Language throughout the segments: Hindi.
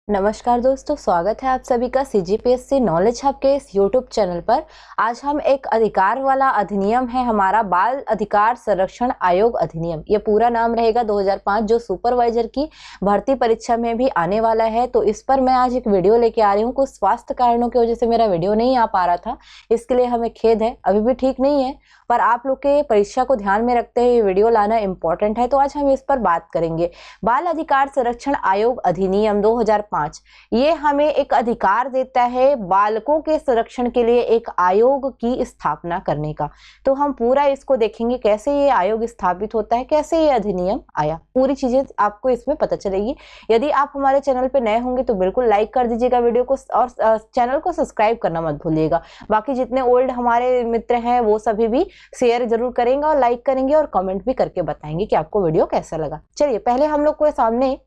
नमस्कार दोस्तों, स्वागत है आप सभी का सीजीपीएससी नॉलेज हब के इस यूट्यूब चैनल पर। आज हम एक अधिकार वाला अधिनियम है हमारा बाल अधिकार संरक्षण आयोग अधिनियम। ये पूरा नाम रहेगा 2005, जो सुपरवाइजर की भर्ती परीक्षा में भी आने वाला है। तो इस पर मैं आज एक वीडियो लेके आ रही हूँ। कुछ स्वास्थ्य कारणों की वजह से मेरा वीडियो नहीं आ पा रहा था, इसके लिए हमें खेद है। अभी भी ठीक नहीं है, पर आप लोग के परीक्षा को ध्यान में रखते हुए वीडियो लाना इम्पोर्टेंट है। तो आज हम इस पर बात करेंगे। बाल अधिकार संरक्षण आयोग अधिनियम 2005 ये हमें एक अधिकार देता है बालकों के संरक्षण के लिए एक आयोग की स्थापना करने का। तो हम पूरा इसको देखेंगे, कैसे ये आयोग स्थापित होता है, कैसे ये अधिनियम आया, पूरी चीजें आपको इसमें पता चलेगी। यदि आप हमारे चैनल पे नए होंगे तो बिल्कुल लाइक कर दीजिएगा वीडियो को, और चैनल को सब्सक्राइब करना मत भूलिएगा। बाकी जितने ओल्ड हमारे मित्र हैं वो सभी भी शेयर जरूर करेंगे और लाइक करेंगे और कमेंट भी करके बताएंगे कि आपको वीडियो कैसा लगा। चलिए, पहले हम लोग को सामने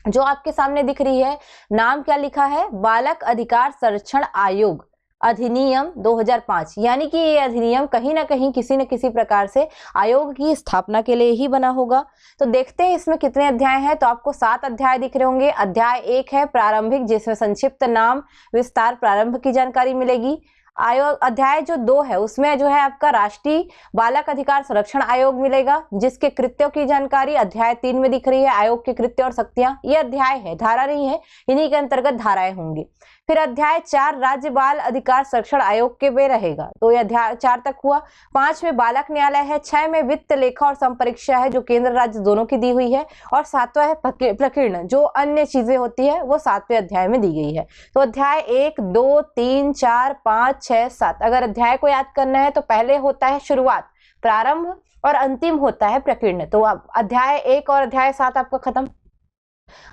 जो आपके सामने दिख रही है, नाम क्या लिखा है, बालक अधिकार संरक्षण आयोग अधिनियम 2005। यानी कि ये अधिनियम कहीं ना कहीं किसी न किसी प्रकार से आयोग की स्थापना के लिए ही बना होगा। तो देखते हैं इसमें कितने अध्याय हैं। तो आपको 7 अध्याय दिख रहे होंगे। अध्याय 1 है प्रारंभिक, जिसमें संक्षिप्त नाम विस्तार प्रारंभ की जानकारी मिलेगी। आयोग अध्याय जो 2 है उसमें जो है आपका राष्ट्रीय बालक अधिकार संरक्षण आयोग मिलेगा, जिसके कृत्यों की जानकारी अध्याय 3 में दिख रही है। आयोग के कृत्य और शक्तियां, ये अध्याय है, धारा नहीं है, इन्हीं के अंतर्गत धाराएं होंगी। फिर अध्याय 4 राज्य बाल अधिकार संरक्षण आयोग के में रहेगा। तो ये अध्याय 4 तक हुआ। 5 में बालक न्यायालय है। 6 में वित्त लेखा और संपरीक्षा है, जो केंद्र राज्य दोनों की दी हुई है। और 7वां है प्रकीर्ण, जो अन्य चीजें होती है वो 7वें अध्याय में दी गई है। तो अध्याय 1, 2, 3, 4, 5, 6, 7, अगर अध्याय को याद करना है तो पहले होता है शुरुआत प्रारंभ और अंतिम होता है प्रकीर्ण। तो अध्याय 1 और अध्याय 7 आपका खत्म।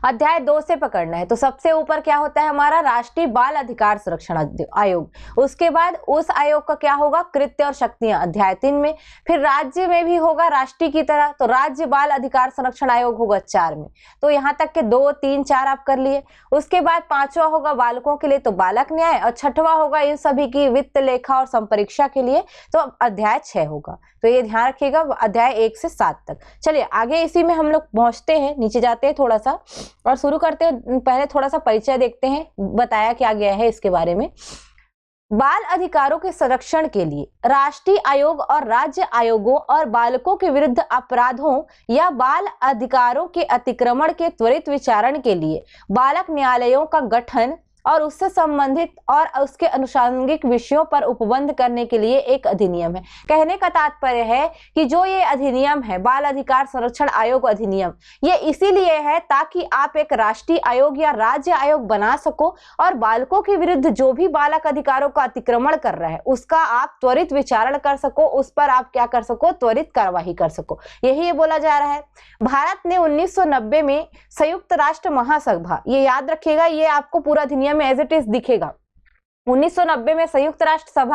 अध्याय 2 से पकड़ना है तो सबसे ऊपर क्या होता है हमारा राष्ट्रीय बाल अधिकार संरक्षण आयोग। उसके बाद उस आयोग का क्या होगा, कृत्य और शक्तियां, अध्याय 3 में। फिर राज्य में भी होगा राष्ट्रीय की तरह, तो राज्य बाल अधिकार संरक्षण आयोग होगा 4 में। तो यहाँ तक के 2, 3, 4 आप कर लिए। उसके बाद 5वां होगा बालकों के लिए, तो बालक न्याय, और 6वां होगा इन सभी की वित्त लेखा और संपरीक्षा के लिए, तो अध्याय 6 होगा। तो ये ध्यान रखिएगा, अध्याय 1 से 7 तक। चलिए आगे इसी में हम लोग पहुंचते हैं, नीचे जाते हैं थोड़ा सा और शुरू करते हैं। पहले थोड़ा सा परिचय देखते हैं, बताया क्या गया है इसके बारे में। बाल अधिकारों के संरक्षण के लिए राष्ट्रीय आयोग और राज्य आयोगों और बालकों के विरुद्ध अपराधों या बाल अधिकारों के अतिक्रमण के त्वरित विचारण के लिए बालक न्यायालयों का गठन और उससे संबंधित और उसके अनुषंगिक विषयों पर उपबंध करने के लिए एक अधिनियम है। कहने का तात्पर्य है कि जो ये अधिनियम है बाल अधिकार संरक्षण आयोग अधिनियम, ये इसीलिए है ताकि आप एक राष्ट्रीय आयोग या राज्य आयोग बना सको और बालकों के विरुद्ध जो भी बालक अधिकारों का अतिक्रमण कर रहा है उसका आप त्वरित विचारण कर सको, उस पर आप क्या कर सको, त्वरित कार्यवाही कर सको। यही ये बोला जा रहा है। भारत ने 1990 में संयुक्त राष्ट्र महासभा, ये याद रखिएगा, ये आपको पूरा अधिनियम में एज इट इज दिखेगा। 1990 में संयुक्त राष्ट्र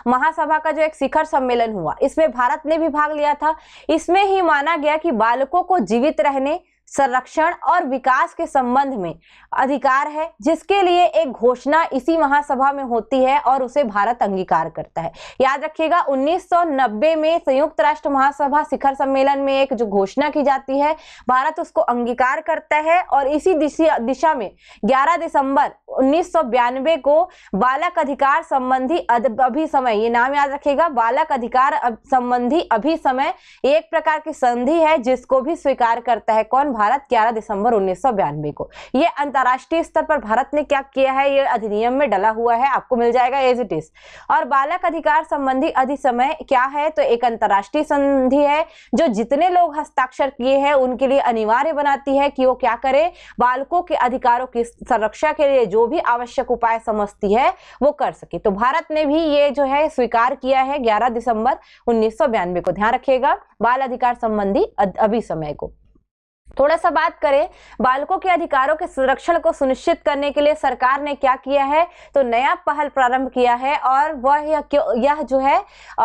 महासभा का जो एक शिखर सम्मेलन हुआ, इसमें भारत ने भी भाग लिया था। इसमें ही माना गया कि बालकों को जीवित रहने, संरक्षण और विकास के संबंध में अधिकार है, जिसके लिए एक घोषणा इसी महासभा में होती है और उसे भारत अंगीकार करता है। याद रखिएगा, 1990 में संयुक्त राष्ट्र महासभा शिखर सम्मेलन में एक जो घोषणा की जाती है, भारत उसको अंगीकार करता है और इसी दिशा में 11 दिसंबर 1992 को बालक अधिकार संबंधी अभिसमय, ये नाम याद रखिएगा, बालक अधिकार संबंधी अभिसमय एक प्रकार की संधि है जिसको भी स्वीकार करता है कौन, भारत, 11 दिसंबर 1992 को। ये अंतरराष्ट्रीय स्तर पर भारत ने क्या किया है, ये अधिनियम में डला हुआ है, आपको मिल जाएगा एज इट इज। और बालक अधिकार संबंधी अधिसमय क्या है, तो एक अंतरराष्ट्रीय संधि है जो जितने लोग हस्ताक्षर किए हैं उनके लिए अनिवार्य बनाती है कि वो क्या करे, बालकों के अधिकारों की संरक्षा के लिए जो भी आवश्यक उपाय समझती है वो कर सके। तो भारत ने भी ये जो है स्वीकार किया है 11 दिसंबर 1992 को। ध्यान रखिएगा बाल अधिकार संबंधी अभिसमय को। थोड़ा सा बात करें बालकों के अधिकारों के संरक्षण को सुनिश्चित करने के लिए सरकार ने क्या किया है, तो नया पहल प्रारंभ किया है, और वह यह जो है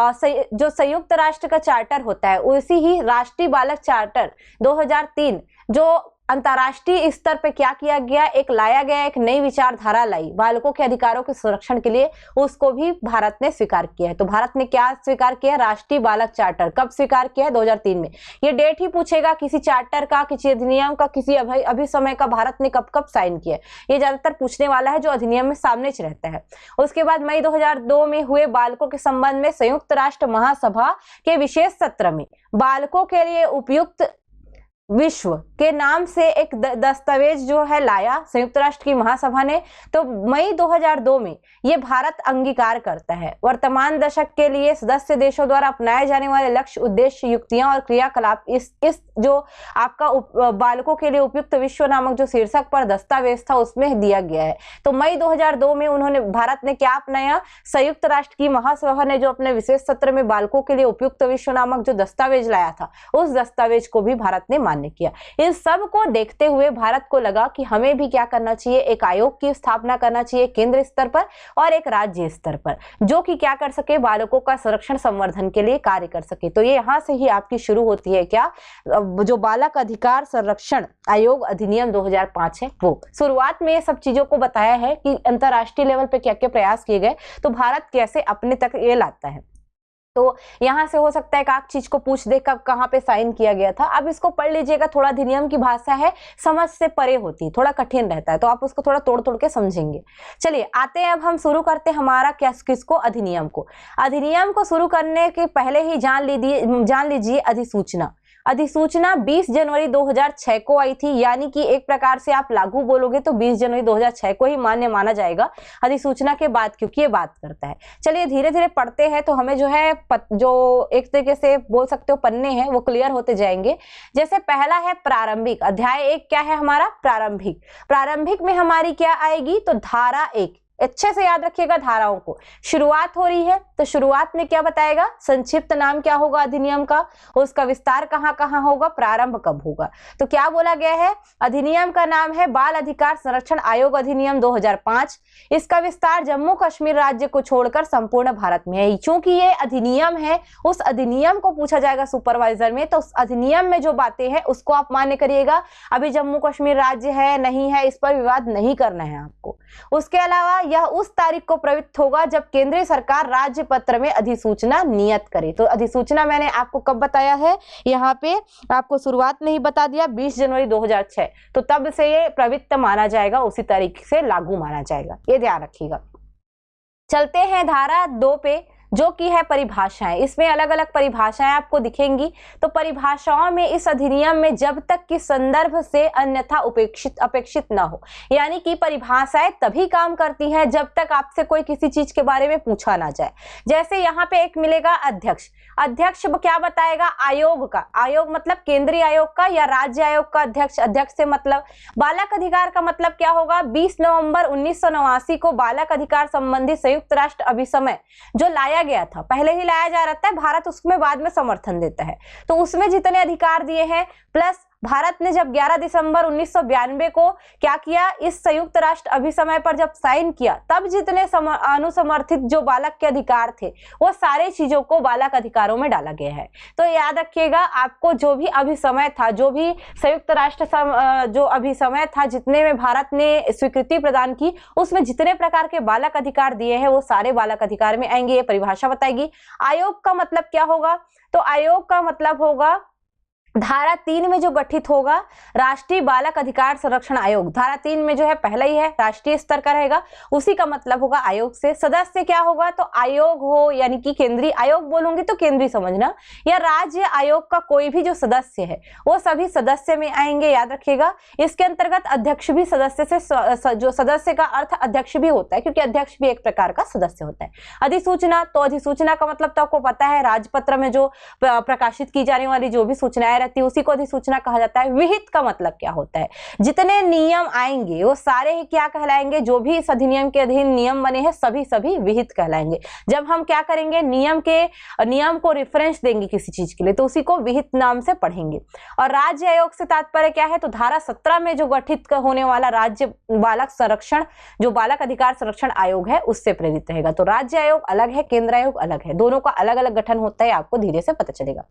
जो संयुक्त राष्ट्र का चार्टर होता है, उसी ही राष्ट्रीय बालक चार्टर 2003 जो अंतर्राष्ट्रीय स्तर पे क्या किया गया, एक लाया गया, एक नई विचारधारा लाई बालकों के अधिकारों के संरक्षण के लिए, उसको भी भारत ने स्वीकार किया है। तो भारत ने क्या स्वीकार किया, राष्ट्रीय बालक चार्टर। कब स्वीकार किया है, 2003 में। ये डेट ही पूछेगा किसी चार्टर का, किसी अधिनियम का, किसी अभिसमय का भारत ने कब कब साइन किया, ये ज्यादातर पूछने वाला है जो अधिनियम में सामने च रहता है। उसके बाद मई 2002 में हुए बालकों के संबंध में संयुक्त राष्ट्र महासभा के विशेष सत्र में बालकों के लिए उपयुक्त विश्व के नाम से एक दस्तावेज जो है लाया संयुक्त राष्ट्र की महासभा ने। तो मई 2002 में ये भारत अंगीकार करता है। वर्तमान दशक के लिए सदस्य देशों द्वारा अपनाए जाने वाले लक्ष्य, उद्देश्य, युक्तियां और क्रियाकलाप इस जो आपका बालकों के लिए उपयुक्त विश्व नामक जो शीर्षक पर दस्तावेज था उसमें दिया गया है। तो मई 2002 में उन्होंने, भारत ने क्या अपनाया, संयुक्त राष्ट्र की महासभा ने जो अपने विशेष सत्र में बालकों के लिए उपयुक्त विश्व नामक जो दस्तावेज लाया था, उस दस्तावेज को भी भारत ने मान्य किया। इन सब को देखते हुए भारत को लगा कि हमें भी क्या करना चाहिए, एक आयोग की स्थापना करना चाहिए केंद्र स्तर पर और एक राज्य स्तर पर, जो कि क्या कर सके, बालकों का संरक्षण संवर्धन के लिए कार्य कर सके। तो ये यहाँ से ही आपकी शुरू होती है क्या, जो बालक अधिकार संरक्षण आयोग अधिनियम 2005 है वो। शुरुआत में ये सब चीजों को बताया है कि अंतरराष्ट्रीय लेवल पे क्या क्या प्रयास किए गए, तो भारत कैसे अपने तक ये लाता है। तो यहां से हो सकता है कि आप चीज को पूछ दे कब कहां पे साइन किया गया था। अब इसको पढ़ लीजिएगा, थोड़ा अधिनियम की भाषा है, समझ से परे होती है, थोड़ा कठिन रहता है, तो आप उसको थोड़ा तोड़ तोड़ के समझेंगे। चलिए आते हैं, अब हम शुरू करते हैं हमारा क्या, किसको, अधिनियम को। अधिनियम को शुरू करने के पहले ही जान लीजिए अधिसूचना। अधिसूचना 20 जनवरी 2006 को आई थी, यानी कि एक प्रकार से आप लागू बोलोगे तो 20 जनवरी 2006 को ही मान्य माना जाएगा अधिसूचना के बाद, क्योंकि ये बात करता है। चलिए धीरे धीरे पढ़ते हैं तो हमें जो है जो एक तरीके से बोल सकते हो पन्ने हैं वो क्लियर होते जाएंगे। जैसे पहला है प्रारंभिक, अध्याय 1 क्या है हमारा, प्रारंभिक। प्रारंभिक में हमारी क्या आएगी, तो धारा 1, अच्छे से याद रखिएगा धाराओं को। शुरुआत हो रही है तो शुरुआत में क्या बताएगा, संक्षिप्त नाम क्या होगा अधिनियम का, उसका विस्तार कहां कहां होगा, प्रारंभ कब होगा। तो क्या बोला गया है, अधिनियम का नाम है बाल अधिकार संरक्षण आयोग अधिनियम 2005। इसका विस्तार जम्मू कश्मीर राज्य को छोड़कर संपूर्ण भारत में है। चूंकि ये अधिनियम है, उस अधिनियम को पूछा जाएगा सुपरवाइजर में, तो उस अधिनियम में जो बातें हैं उसको आप मान्य करिएगा। अभी जम्मू कश्मीर राज्य है नहीं है, इस पर विवाद नहीं करना है आपको। उसके अलावा यह उस तारीख को प्रवृत्त होगा जब केंद्रीय सरकार राज्य पत्र में अधिसूचना नियत करे। तो अधिसूचना मैंने आपको कब बताया है, यहाँ पे आपको शुरुआत में ही बता दिया 20 जनवरी 2006, तो तब से ये प्रवृत्त माना जाएगा, उसी तारीख से लागू माना जाएगा, ये ध्यान रखिएगा। चलते हैं धारा 2 पे, जो कि है परिभाषाएं। इसमें अलग अलग परिभाषाएं आपको दिखेंगी। तो परिभाषाओं में इस अधिनियम में जब तक कि संदर्भ से अन्यथा अपेक्षित न हो, यानी कि परिभाषाएं तभी काम करती हैं जब तक आपसे कोई किसी चीज के बारे में पूछा ना जाए। जैसे यहाँ पे एक मिलेगा अध्यक्ष। अध्यक्ष क्या बताएगा, आयोग का, आयोग मतलब केंद्रीय आयोग का या राज्य आयोग का अध्यक्ष। अध्यक्ष से मतलब बालक अधिकार का मतलब क्या होगा, 20 नवंबर 1989 को बालक अधिकार संबंधी संयुक्त राष्ट्र अभिसमय जो लाया गया था, पहले ही लाया जा रहा है, भारत उसमें बाद में समर्थन देता है। तो उसमें जितने अधिकार दिए हैं, प्लस भारत ने जब 11 दिसंबर 1992 को क्या किया, इस संयुक्त राष्ट्र अभिसमय पर जब साइन किया, तब जितने अनुसमर्थित जो बालक के अधिकार थे वो सारे चीजों को बालक अधिकारों में डाला गया है। तो याद रखिएगा, आपको जो भी अभिसमय था, जो भी संयुक्त राष्ट्र जो अभिसमय था, जितने में भारत ने स्वीकृति प्रदान की, उसमें जितने प्रकार के बालक अधिकार दिए हैं वो सारे बालक अधिकार में आएंगे। ये परिभाषा बताएगी। आयोग का मतलब क्या होगा, तो आयोग का मतलब होगा धारा 3 में जो गठित होगा राष्ट्रीय बालक अधिकार संरक्षण आयोग। धारा 3 में जो है पहला ही है, राष्ट्रीय स्तर का रहेगा, उसी का मतलब होगा आयोग से। सदस्य क्या होगा, तो आयोग हो, यानी कि केंद्रीय आयोग बोलूंगी तो केंद्रीय समझना, या राज्य आयोग का कोई भी जो सदस्य है वो सभी सदस्य में आएंगे, याद रखिएगा। इसके अंतर्गत अध्यक्ष भी सदस्य से, जो सदस्य का अर्थ अध्यक्ष भी होता है, क्योंकि अध्यक्ष भी एक प्रकार का सदस्य होता है। अधिसूचना, तो अधिसूचना का मतलब तो आपको पता है, राजपत्र में जो प्रकाशित की जाने वाली जो भी सूचनाएं उसी को अधिसूचना कहा जाता है। विहित का मतलब क्या होता है, जितने नियम आएंगे वो सारे ही क्या कहलाएंगे, जो भी इस अधिनियम के अधीन नियम बने हैं सभी विहित कहलाएंगे। जब हम क्या करेंगे, नियम को रेफरेंस देंगे किसी चीज के लिए, तो उसी को विहित नाम से पढ़ेंगे। और राज्य आयोग से तात्पर्य क्या है, तो धारा 17 में जो गठित होने वाला राज्य बालक संरक्षण, जो बालक अधिकार संरक्षण आयोग है, उससे प्रेरित रहेगा। तो राज्य आयोग अलग है, केंद्र आयोग अलग है, दोनों का अलग अलग गठन होता है, आपको धीरे से पता चलेगा।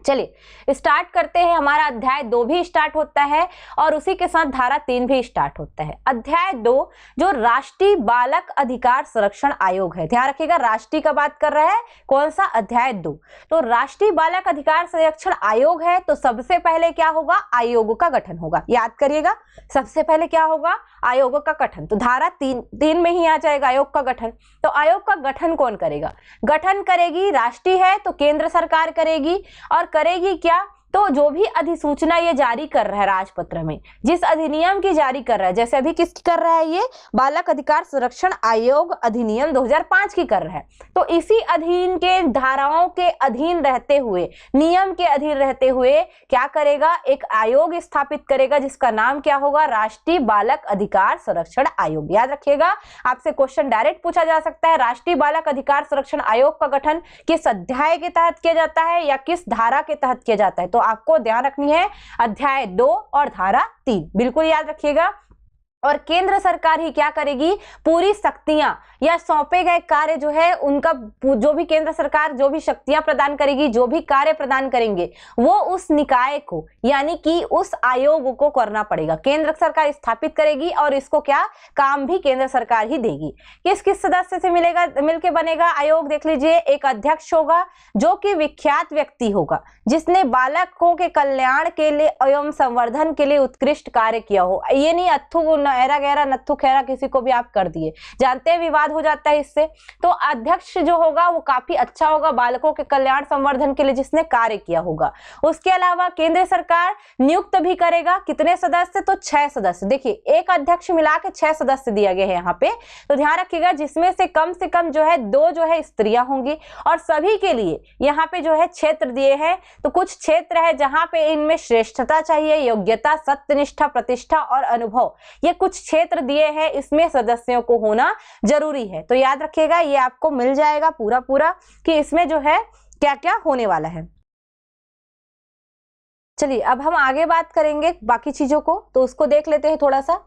चलिए स्टार्ट करते हैं। हमारा अध्याय 2 भी स्टार्ट होता है और उसी के साथ धारा 3 भी स्टार्ट होता है। अध्याय 2 जो राष्ट्रीय बालक अधिकार संरक्षण आयोग है, ध्यान रखिएगा राष्ट्रीय का बात कर रहा है, कौन सा? अध्याय 2। तो राष्ट्रीय बालक अधिकार संरक्षण आयोग है तो सबसे पहले क्या होगा? आयोग का गठन होगा। याद करिएगा सबसे पहले क्या होगा? आयोग का गठन। तो धारा 3 में ही आ जाएगा आयोग का गठन। तो आयोग का गठन कौन करेगा? गठन करेगी, राष्ट्रीय है तो केंद्र सरकार करेगी। और करेगी क्या? तो जो भी अधिसूचना ये जारी कर रहा है राजपत्र में, जिस अधिनियम की जारी कर रहा है, जैसे अभी किसकी कर रहा है? ये बालक अधिकार संरक्षण आयोग अधिनियम 2005 की कर रहा है। तो इसी अधीन के धाराओं के अधीन रहते हुए, नियम के अधीन रहते हुए क्या करेगा? एक आयोग स्थापित करेगा जिसका नाम क्या होगा? राष्ट्रीय बालक अधिकार संरक्षण आयोग। याद रखिएगा आपसे क्वेश्चन डायरेक्ट पूछा जा सकता है, राष्ट्रीय बालक अधिकार संरक्षण आयोग का गठन किस अध्याय के तहत किया जाता है या किस धारा के तहत किया जाता है? तो आपको ध्यान रखनी है अध्याय 2 और धारा 3, बिल्कुल याद रखिएगा। और केंद्र सरकार ही क्या करेगी? पूरी शक्तियां या सौंपे गए कार्य जो है उनका, जो भी केंद्र सरकार जो भी शक्तियां प्रदान करेगी, जो भी कार्य प्रदान करेंगे, वो उस निकाय को यानी कि उस आयोग को करना पड़ेगा। केंद्र सरकार स्थापित करेगी और इसको क्या काम भी केंद्र सरकार ही देगी। किस किस सदस्य से मिलके बनेगा आयोग? देख लीजिए, एक अध्यक्ष होगा जो कि विख्यात व्यक्ति होगा जिसने बालकों के कल्याण के लिए एवं संवर्धन के लिए उत्कृष्ट कार्य किया हो। ये नहीं अथू ऐरा गहरा नत्थु खैरा किसी को भी आप कर दिए, जानते हैं विवाद हो जाता है इससे। तो अध्यक्ष जो होगा वो काफी अच्छा होगा बालकों के कल्याण संवर्धन के लिए जिसने कार्य किया होगा। उसके अलावा केंद्र सरकार नियुक्त भी करेगा। कितने सदस्य? तो 6 सदस्य। देखिए एक अध्यक्ष मिला के 6 सदस्य दिया गया है यहाँ पे, तो ध्यान रखिएगा जिसमें से कम जो है 2 जो है स्त्रियां होंगी। और सभी के लिए यहाँ पे जो है क्षेत्र दिए हैं, तो कुछ क्षेत्र है जहां पे इनमें श्रेष्ठता चाहिए, योग्यता, सत्यनिष्ठा, प्रतिष्ठा और अनुभव, ये कुछ क्षेत्र दिए हैं, इसमें सदस्यों को होना जरूरी है। तो याद रखिएगा ये आपको मिल जाएगा पूरा कि इसमें जो है क्या क्या होने वाला है। चलिए अब हम आगे बात करेंगे बाकी चीजों को, तो उसको देख लेते हैं थोड़ा सा।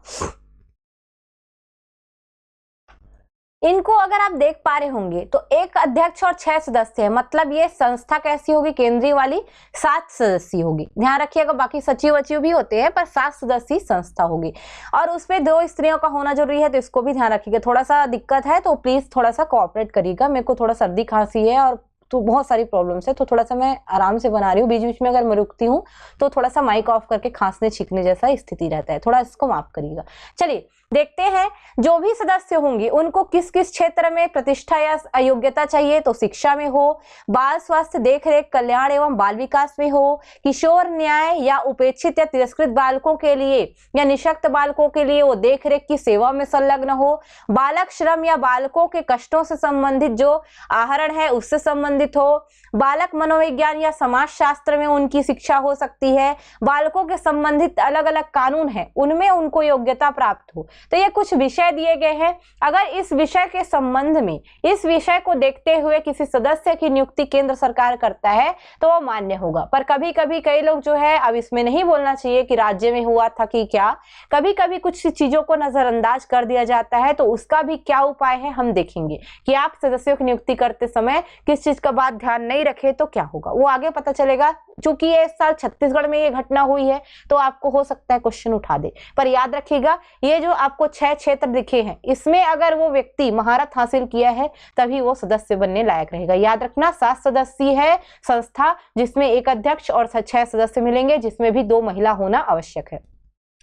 इनको अगर आप देख पा रहे होंगे तो एक अध्यक्ष और 6 सदस्य है, मतलब ये संस्था कैसी होगी? केंद्रीय वाली 7 सदस्यीय होगी। ध्यान रखिएगा बाकी सचिव वचिव भी होते हैं पर 7 सदस्यीय संस्था होगी। और उसमें 2 स्त्रियों का होना जरूरी है, तो इसको भी ध्यान रखिएगा। थोड़ा सा दिक्कत है तो प्लीज थोड़ा सा कोऑपरेट करिएगा। मेरे को थोड़ा सर्दी खांसी है और तो बहुत सारी प्रॉब्लम्स है, तो थोड़ा सा मैं आराम से बना रही हूँ। बीच बीच में अगर मैं रुकती हूँ तो थोड़ा सा माइक ऑफ करके खांसने छींकने जैसा स्थिति रहता है, थोड़ा इसको माफ करिएगा। चलिए देखते हैं जो भी सदस्य होंगे उनको किस किस क्षेत्र में प्रतिष्ठा या अयोग्यता चाहिए। तो शिक्षा में हो, बाल स्वास्थ्य देखरेख कल्याण एवं बाल विकास में हो, किशोर न्याय या उपेक्षित या तिरस्कृत बालकों के लिए या निशक्त बालकों के लिए वो देखरेख की सेवा में संलग्न हो, बालक श्रम या बालकों के कष्टों से संबंधित जो आहरण है उससे संबंधित हो, बालक मनोविज्ञान या समाज शास्त्र में उनकी शिक्षा हो सकती है, बालकों के संबंधित अलग अलग कानून है उनमें उनको योग्यता प्राप्त हो। तो ये कुछ विषय दिए गए हैं। अगर इस विषय के संबंध में, इस विषय को देखते हुए किसी सदस्य की नियुक्ति केंद्र सरकार करता है तो वो मान्य होगा। पर कभी कभी कई लोग जो है, अब इसमें नहीं बोलना चाहिए कि राज्य में हुआ था कि क्या, कभी कभी कुछ चीजों को नजरअंदाज कर दिया जाता है, तो उसका भी क्या उपाय है हम देखेंगे कि आप सदस्यों की नियुक्ति करते समय किस चीज का बात ध्यान नहीं रखे तो क्या होगा, वो आगे पता चलेगा। चूंकि ये इस साल छत्तीसगढ़ में ये घटना हुई है तो आपको हो सकता है क्वेश्चन उठा दे। पर याद रखिएगा ये जो आपको 6 क्षेत्र दिखे हैं इसमें अगर वो व्यक्ति महारत हासिल किया है तभी वो सदस्य बनने लायक रहेगा। याद रखना 7 सदस्यीय है संस्था जिसमें एक अध्यक्ष और 6 सदस्य मिलेंगे, जिसमें भी 2 महिला होना आवश्यक है।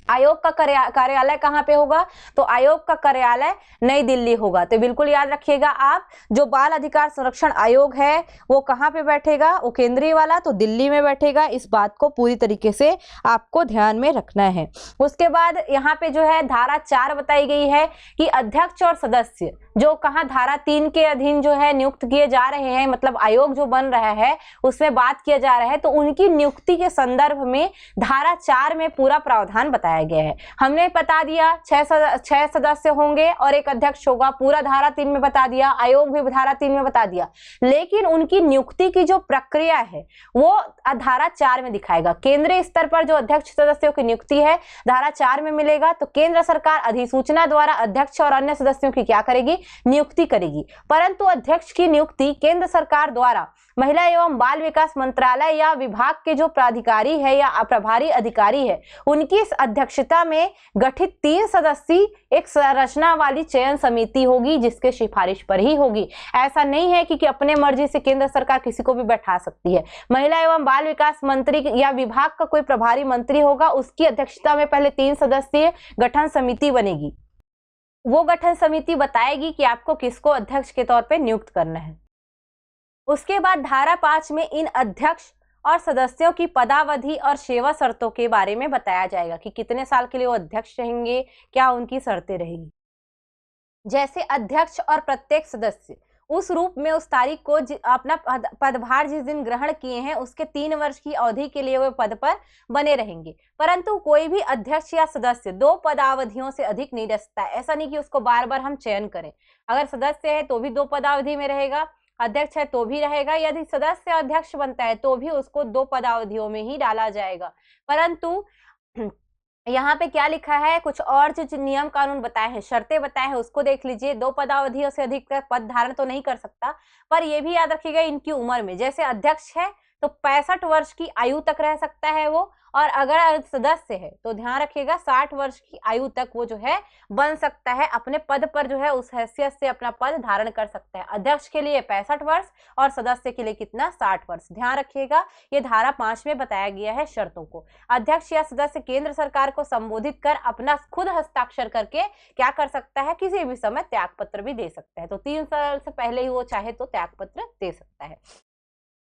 आयोग का कार्यालय कहाँ पे होगा? तो आयोग का कार्यालय नई दिल्ली होगा। तो बिल्कुल याद रखिएगा आप, जो बाल अधिकार संरक्षण आयोग है वो कहाँ पे बैठेगा? वो केंद्रीय वाला तो दिल्ली में बैठेगा। इस बात को पूरी तरीके से आपको ध्यान में रखना है। उसके बाद यहाँ पे जो है धारा 4 बताई गई है कि अध्यक्ष और सदस्य जो कहाँ धारा 3 के अधीन जो है नियुक्त किए जा रहे हैं, मतलब आयोग जो बन रहा है उसमें बात किया जा रहा है, तो उनकी नियुक्ति के संदर्भ में धारा 4 में पूरा प्रावधान बताया गया है। हमने बता दिया 6 सदस्य होंगे और एक अध्यक्ष होगा, पूरा धारा 3 में बता दिया, आयोग भी धारा 3 में बता दिया। लेकिन उनकी नियुक्ति की जो प्रक्रिया है वो धारा 4 में दिखाएगा। केंद्रीय स्तर पर जो अध्यक्ष सदस्यों की नियुक्ति है धारा 4 में मिलेगा। तो केंद्र सरकार अधिसूचना द्वारा अध्यक्ष और अन्य सदस्यों की क्या करेगी? नियुक्ति करेगी, परंतु अध्यक्ष की नियुक्ति केंद्र सरकार द्वारा महिला एवं बाल विकास मंत्रालय या विभाग के जो प्राधिकारी है या प्रभारी अधिकारी है उनकी इस अध्यक्षता में गठित 3 सदस्यीय एक संरचना वाली चयन समिति होगी, जिसके सिफारिश पर ही होगी। ऐसा नहीं है कि अपने मर्जी से केंद्र सरकार किसी को भी बैठा सकती है। महिला एवं बाल विकास मंत्री या विभाग का कोई प्रभारी मंत्री होगा, उसकी अध्यक्षता में पहले 3 सदस्यीय गठन समिति बनेगी। वो गठन समिति बताएगी कि आपको किसको अध्यक्ष के तौर पे नियुक्त करना है। उसके बाद धारा 5 में इन अध्यक्ष और सदस्यों की पदावधि और सेवा शर्तों के बारे में बताया जाएगा कि कितने साल के लिए वो अध्यक्ष रहेंगे, क्या उनकी शर्तें रहेंगी। जैसे अध्यक्ष और प्रत्येक सदस्य उस रूप में उस तारीख को अपना पदभार जिस दिन ग्रहण किए हैं उसके 3 वर्ष की अवधि के लिए वे पद पर बने रहेंगे, परंतु कोई भी अध्यक्ष या सदस्य 2 पदावधियों से अधिक नहीं रह सकता। ऐसा नहीं कि उसको बार बार हम चयन करें। अगर सदस्य है तो भी 2 पदावधि में रहेगा, अध्यक्ष है तो भी रहेगा, यदि सदस्य अध्यक्ष बनता है तो भी उसको 2 पदावधियों में ही डाला जाएगा। परंतु यहाँ पे क्या लिखा है, कुछ और जो नियम कानून बताए हैं, शर्तें बताए हैं, उसको देख लीजिए। 2 पदावधियों से अधिक पद धारण तो नहीं कर सकता, पर यह भी याद रखिएगा इनकी उम्र में। जैसे अध्यक्ष है तो 65 वर्ष की आयु तक रह सकता है वो, और अगर सदस्य है तो ध्यान रखिएगा 60 वर्ष की आयु तक वो जो है बन सकता है, अपने पद पर जो है उस हैसियत से अपना पद धारण कर सकता है। अध्यक्ष के लिए 65 वर्ष और सदस्य के लिए कितना, 60 वर्ष। ध्यान रखिएगा ये धारा 5 में बताया गया है शर्तों को। अध्यक्ष या सदस्य केंद्र सरकार को संबोधित कर अपना खुद हस्ताक्षर करके क्या कर सकता है, किसी भी समय त्यागपत्र भी दे सकता है। तो 3 साल से पहले ही वो चाहे तो त्यागपत्र दे सकता है।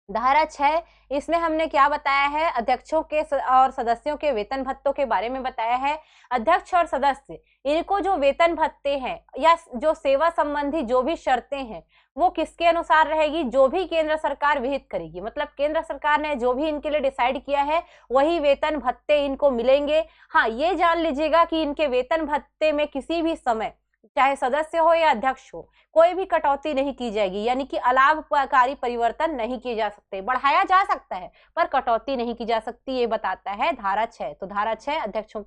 धारा 6, इसमें हमने क्या बताया है, अध्यक्षों के और सदस्यों के वेतन भत्तों के बारे में बताया है। अध्यक्ष और सदस्य इनको जो वेतन भत्ते हैं या जो सेवा संबंधी जो भी शर्तें हैं वो किसके अनुसार रहेगी, जो भी केंद्र सरकार विहित करेगी। मतलब केंद्र सरकार ने जो भी इनके लिए डिसाइड किया है वही वेतन भत्ते इनको मिलेंगे। हाँ, ये जान लीजिएगा कि इनके वेतन भत्ते में किसी भी समय चाहे सदस्य हो या अध्यक्ष हो कोई भी कटौती नहीं की जाएगी, यानी कि अलाभकारी परिवर्तन नहीं किए जा सकते। बढ़ाया जा सकता है पर कटौती नहीं की जा सकती, ये बताता है धारा 6। तो धारा 6 अध्यक्षों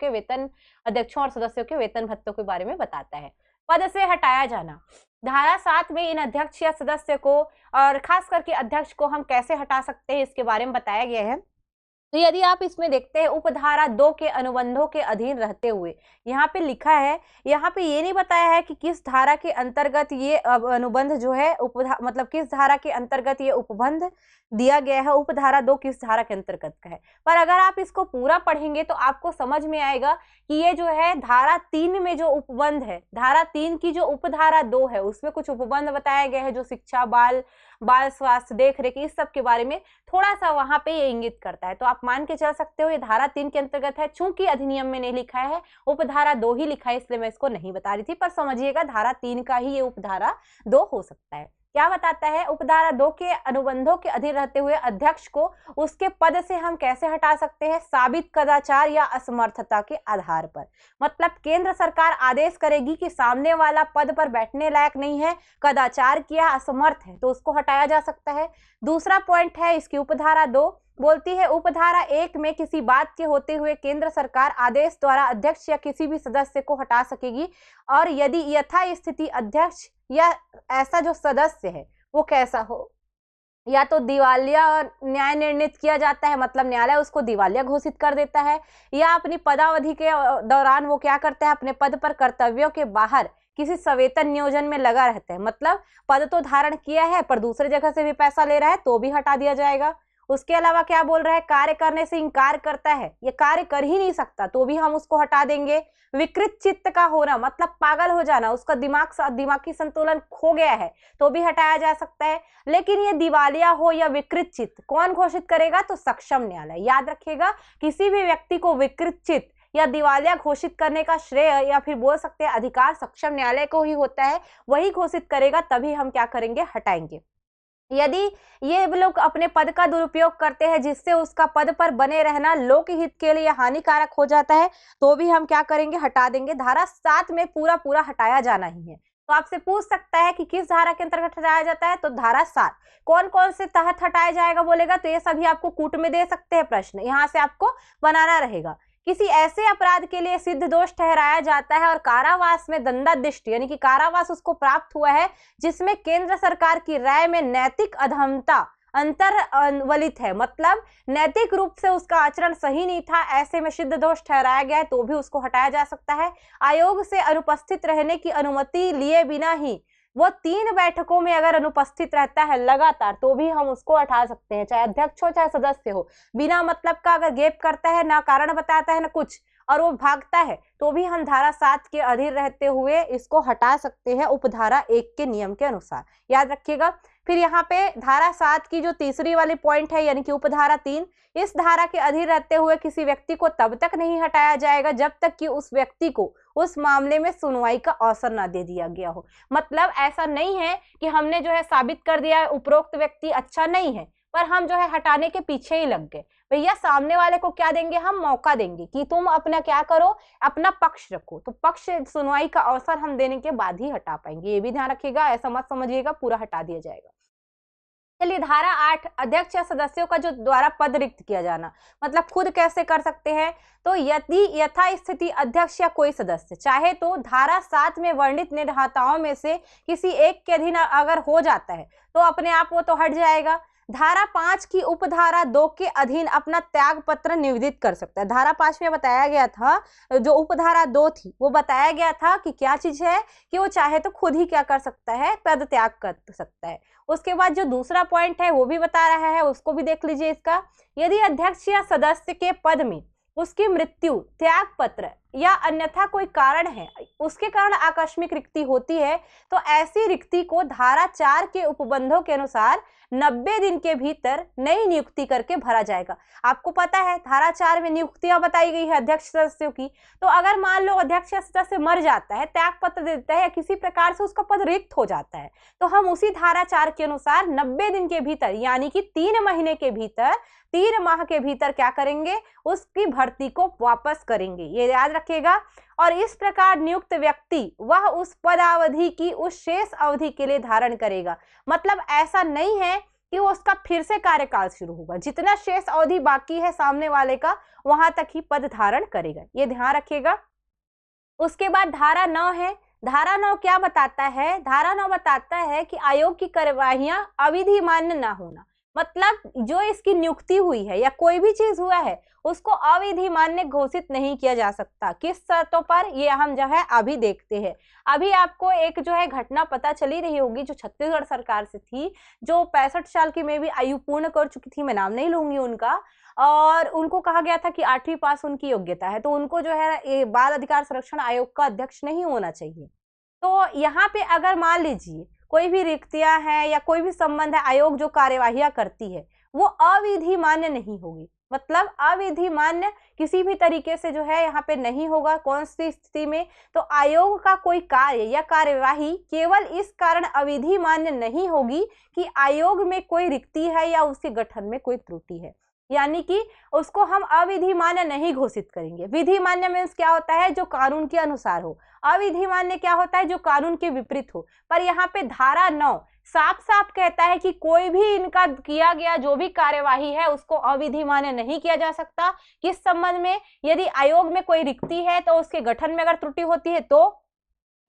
और सदस्यों के वेतन भत्तों के बारे में बताता है। पद से हटाया जाना, धारा 7 में इन अध्यक्ष या सदस्य को और खास करके अध्यक्ष को हम कैसे हटा सकते हैं इसके बारे में बताया गया है। तो यदि आप इसमें देखते हैं उपधारा 2 के अनुबंधों के अधीन रहते हुए, यहाँ पे लिखा है, यहाँ पे ये नहीं बताया है कि किस धारा के अंतर्गत ये अनुबंध जो है मतलब किस धारा के अंतर्गत ये उपबंध दिया गया है, उपधारा 2 किस धारा के अंतर्गत का है। पर अगर आप इसको पूरा पढ़ेंगे तो आपको समझ में आएगा कि ये जो है धारा 3 में जो उपबंध है, धारा 3 की जो उपधारा 2 है उसमें कुछ उपबंध बताया गया है जो शिक्षा, बाल स्वास्थ्य, देख रेख, इस सब के बारे में थोड़ा सा वहां पे ये इंगित करता है। तो आप मान के चल सकते हो ये धारा 3 के अंतर्गत है। चूंकि अधिनियम में नहीं लिखा है, उपधारा 2 ही लिखा है, इसलिए मैं इसको नहीं बता रही थी, पर समझिएगा धारा 3 का ही ये उपधारा 2 हो सकता है। क्या बताता है, उपधारा 2 के अनुबंधों के अधीन रहते हुए अध्यक्ष को उसके पद से हम कैसे हटा सकते हैं, साबित कदाचार या असमर्थता के आधार पर। मतलब केंद्र सरकार आदेश करेगी कि सामने वाला पद पर बैठने लायक नहीं है, कदाचार किया, असमर्थ है, तो उसको हटाया जा सकता है। दूसरा पॉइंट है इसकी उपधारा 2 बोलती है, उपधारा 1 में किसी बात के होते हुए केंद्र सरकार आदेश द्वारा अध्यक्ष या किसी भी सदस्य को हटा सकेगी, और यदि यथा स्थिति अध्यक्ष या ऐसा जो सदस्य है वो कैसा हो, या तो दिवालिया न्याय निर्णित किया जाता है, मतलब न्यायालय उसको दिवालिया घोषित कर देता है, या अपनी पदावधि के दौरान वो क्या करता है, अपने पद पर कर्तव्यों के बाहर किसी सवेतन नियोजन में लगा रहता है। मतलब पद तो धारण किया है पर दूसरे जगह से भी पैसा ले रहा है तो भी हटा दिया जाएगा। उसके अलावा क्या बोल रहा है, कार्य करने से इंकार करता है, ये कार्य कर ही नहीं सकता तो भी हम उसको हटा देंगे। विकृत चित्त का होना, मतलब पागल हो जाना, उसका दिमागी संतुलन खो गया है तो भी हटाया जा सकता है। लेकिन ये दिवालिया हो या विकृत चित्त कौन घोषित करेगा, तो सक्षम न्यायालय। याद रखिएगा, किसी भी व्यक्ति को विकृत चित्त या दिवालिया घोषित करने का श्रेय या फिर बोल सकते हैं अधिकार सक्षम न्यायालय को ही होता है, वही घोषित करेगा, तभी हम क्या करेंगे, हटाएंगे। यदि ये लोग अपने पद का दुरुपयोग करते हैं जिससे उसका पद पर बने रहना लोकहित के लिए हानिकारक हो जाता है तो भी हम क्या करेंगे, हटा देंगे। धारा 7 में पूरा हटाया जाना ही है। तो आपसे पूछ सकता है कि किस धारा के अंतर्गत हटाया जाता है, तो धारा 7 कौन कौन से तहत हटाया जाएगा बोलेगा तो ये सभी आपको कूट में दे सकते हैं प्रश्न, यहाँ से आपको बनाना रहेगा। किसी ऐसे अपराध के लिए सिद्ध दोष ठहराया जाता है और कारावास में दंडाधिष्ट यानी कि कारावास उसको प्राप्त हुआ है जिसमें केंद्र सरकार की राय में नैतिक अधमता अंतर्वलित है, मतलब नैतिक रूप से उसका आचरण सही नहीं था, ऐसे में सिद्ध दोष ठहराया गया है तो भी उसको हटाया जा सकता है। आयोग से अनुपस्थित रहने की अनुमति लिए बिना ही वो 3 बैठकों में अगर अनुपस्थित रहता है लगातार तो भी हम उसको हटा सकते हैं, चाहे अध्यक्ष हो चाहे सदस्य हो। बिना मतलब का अगर गैप करता है, ना कारण बताता है ना कुछ, और वो भागता है तो भी हम धारा 7 के अधीन रहते हुए इसको हटा सकते हैं उपधारा 1 के नियम के अनुसार, याद रखिएगा। फिर यहाँ पे धारा 7 की जो तीसरी वाली पॉइंट है यानी कि उपधारा 3, इस धारा के अधीन रहते हुए किसी व्यक्ति को तब तक नहीं हटाया जाएगा जब तक कि उस व्यक्ति को उस मामले में सुनवाई का अवसर ना दे दिया गया हो। मतलब ऐसा नहीं है कि हमने जो है साबित कर दिया उपरोक्त व्यक्ति अच्छा नहीं है पर हम जो है हटाने के पीछे ही लग गए। भैया सामने वाले को क्या देंगे, हम मौका देंगे कि तुम अपना क्या करो, अपना पक्ष रखो, तो पक्ष सुनवाई का अवसर हम देने के बाद ही हटा पाएंगे। ये भी ध्यान रखिएगा, ऐसा मत समझिएगा पूरा हटा दिया जाएगा। चलिए धारा 8, अध्यक्ष या सदस्यों का जो द्वारा पद रिक्त किया जाना, मतलब खुद कैसे कर सकते हैं, तो यदि यथास्थिति अध्यक्ष या कोई सदस्य चाहे तो धारा 7 में वर्णित निर्धाताओं में से किसी एक के अधीन अगर हो जाता है तो अपने आप वो तो हट जाएगा। धारा 5 की उपधारा 2 के अधीन अपना त्याग पत्र निवेदित कर सकता है। धारा 5 में बताया गया था, जो उपधारा 2 थी वो बताया गया था कि क्या चीज है कि वो चाहे तो खुद ही क्या कर सकता है, पद त्याग कर सकता है। उसके बाद जो दूसरा पॉइंट है वो भी बता रहा है, उसको भी देख लीजिए इसका। यदि अध्यक्ष या सदस्य के पद में उसकी मृत्यु, त्याग पत्र या अन्यथा कोई कारण है, उसके कारण आकस्मिक रिक्ति होती है तो ऐसी रिक्ति को धारा 4 के उपबंधों के अनुसार 90 दिन के भीतर नई नियुक्ति करके भरा जाएगा। आपको पता है धारा 4 में नियुक्तियां बताई गई है अध्यक्ष सदस्यों की, तो अगर मान लो अध्यक्ष सदस्य मर जाता है, त्याग पत्र देता है या किसी प्रकार से उसका पद रिक्त हो जाता है तो हम उसी धारा 4 के अनुसार 90 दिन के भीतर यानी कि 3 महीने के भीतर, 3 माह के भीतर क्या करेंगे, उसकी भर्ती को वापस करेंगे, ये याद रखिएगा। और इस प्रकार नियुक्त व्यक्ति वह उस पदावधि की उस शेष अवधि के लिए धारण करेगा। मतलब ऐसा नहीं है कि वो उसका फिर से कार्यकाल शुरू होगा, जितना शेष अवधि बाकी है सामने वाले का वहां तक ही पद धारण करेगा, ये ध्यान रखिएगा। उसके बाद धारा 9 है। धारा 9 क्या बताता है, धारा 9 बताता है कि आयोग की कार्यवाहियां अविधि मान्य ना होना, मतलब जो इसकी नियुक्ति हुई है या कोई भी चीज हुआ है उसको अविधि मान्य घोषित नहीं किया जा सकता। किस शर्तों पर, ये हम जो है अभी देखते हैं। अभी आपको एक जो है घटना पता चली रही होगी जो छत्तीसगढ़ सरकार से थी, जो 65 साल की में भी आयु पूर्ण कर चुकी थी, मैं नाम नहीं लूंगी उनका, और उनको कहा गया था कि 8वीं पास उनकी योग्यता है, तो उनको जो है बाल अधिकार संरक्षण आयोग का अध्यक्ष नहीं होना चाहिए। तो यहाँ पे अगर मान लीजिए कोई भी रिक्तियां हैं या कोई भी संबंध है, आयोग जो कार्यवाहियां करती है वो अविधि मान्य नहीं होगी, मतलब अविधि मान्य किसी भी तरीके से जो है यहाँ पे नहीं होगा। कौन सी स्थिति में, तो आयोग का कोई कार्य या कार्यवाही केवल इस कारण अविधि मान्य नहीं होगी कि आयोग में कोई रिक्ति है या उसके गठन में कोई त्रुटि है, यानी कि उसको हम अविधि मान्य नहीं घोषित करेंगे। विधि मान्य मीन्स क्या होता है, जो कानून के अनुसार हो। अविधि मान्य क्या होता है, जो कानून के विपरीत हो। पर यहाँ पे धारा 9 साफ साफ कहता है कि कोई भी इनका किया गया जो भी कार्यवाही है उसको अविधि मान्य नहीं किया जा सकता। किस संबंध में, यदि आयोग में कोई रिक्ति है तो उसके गठन में अगर त्रुटि होती है, तो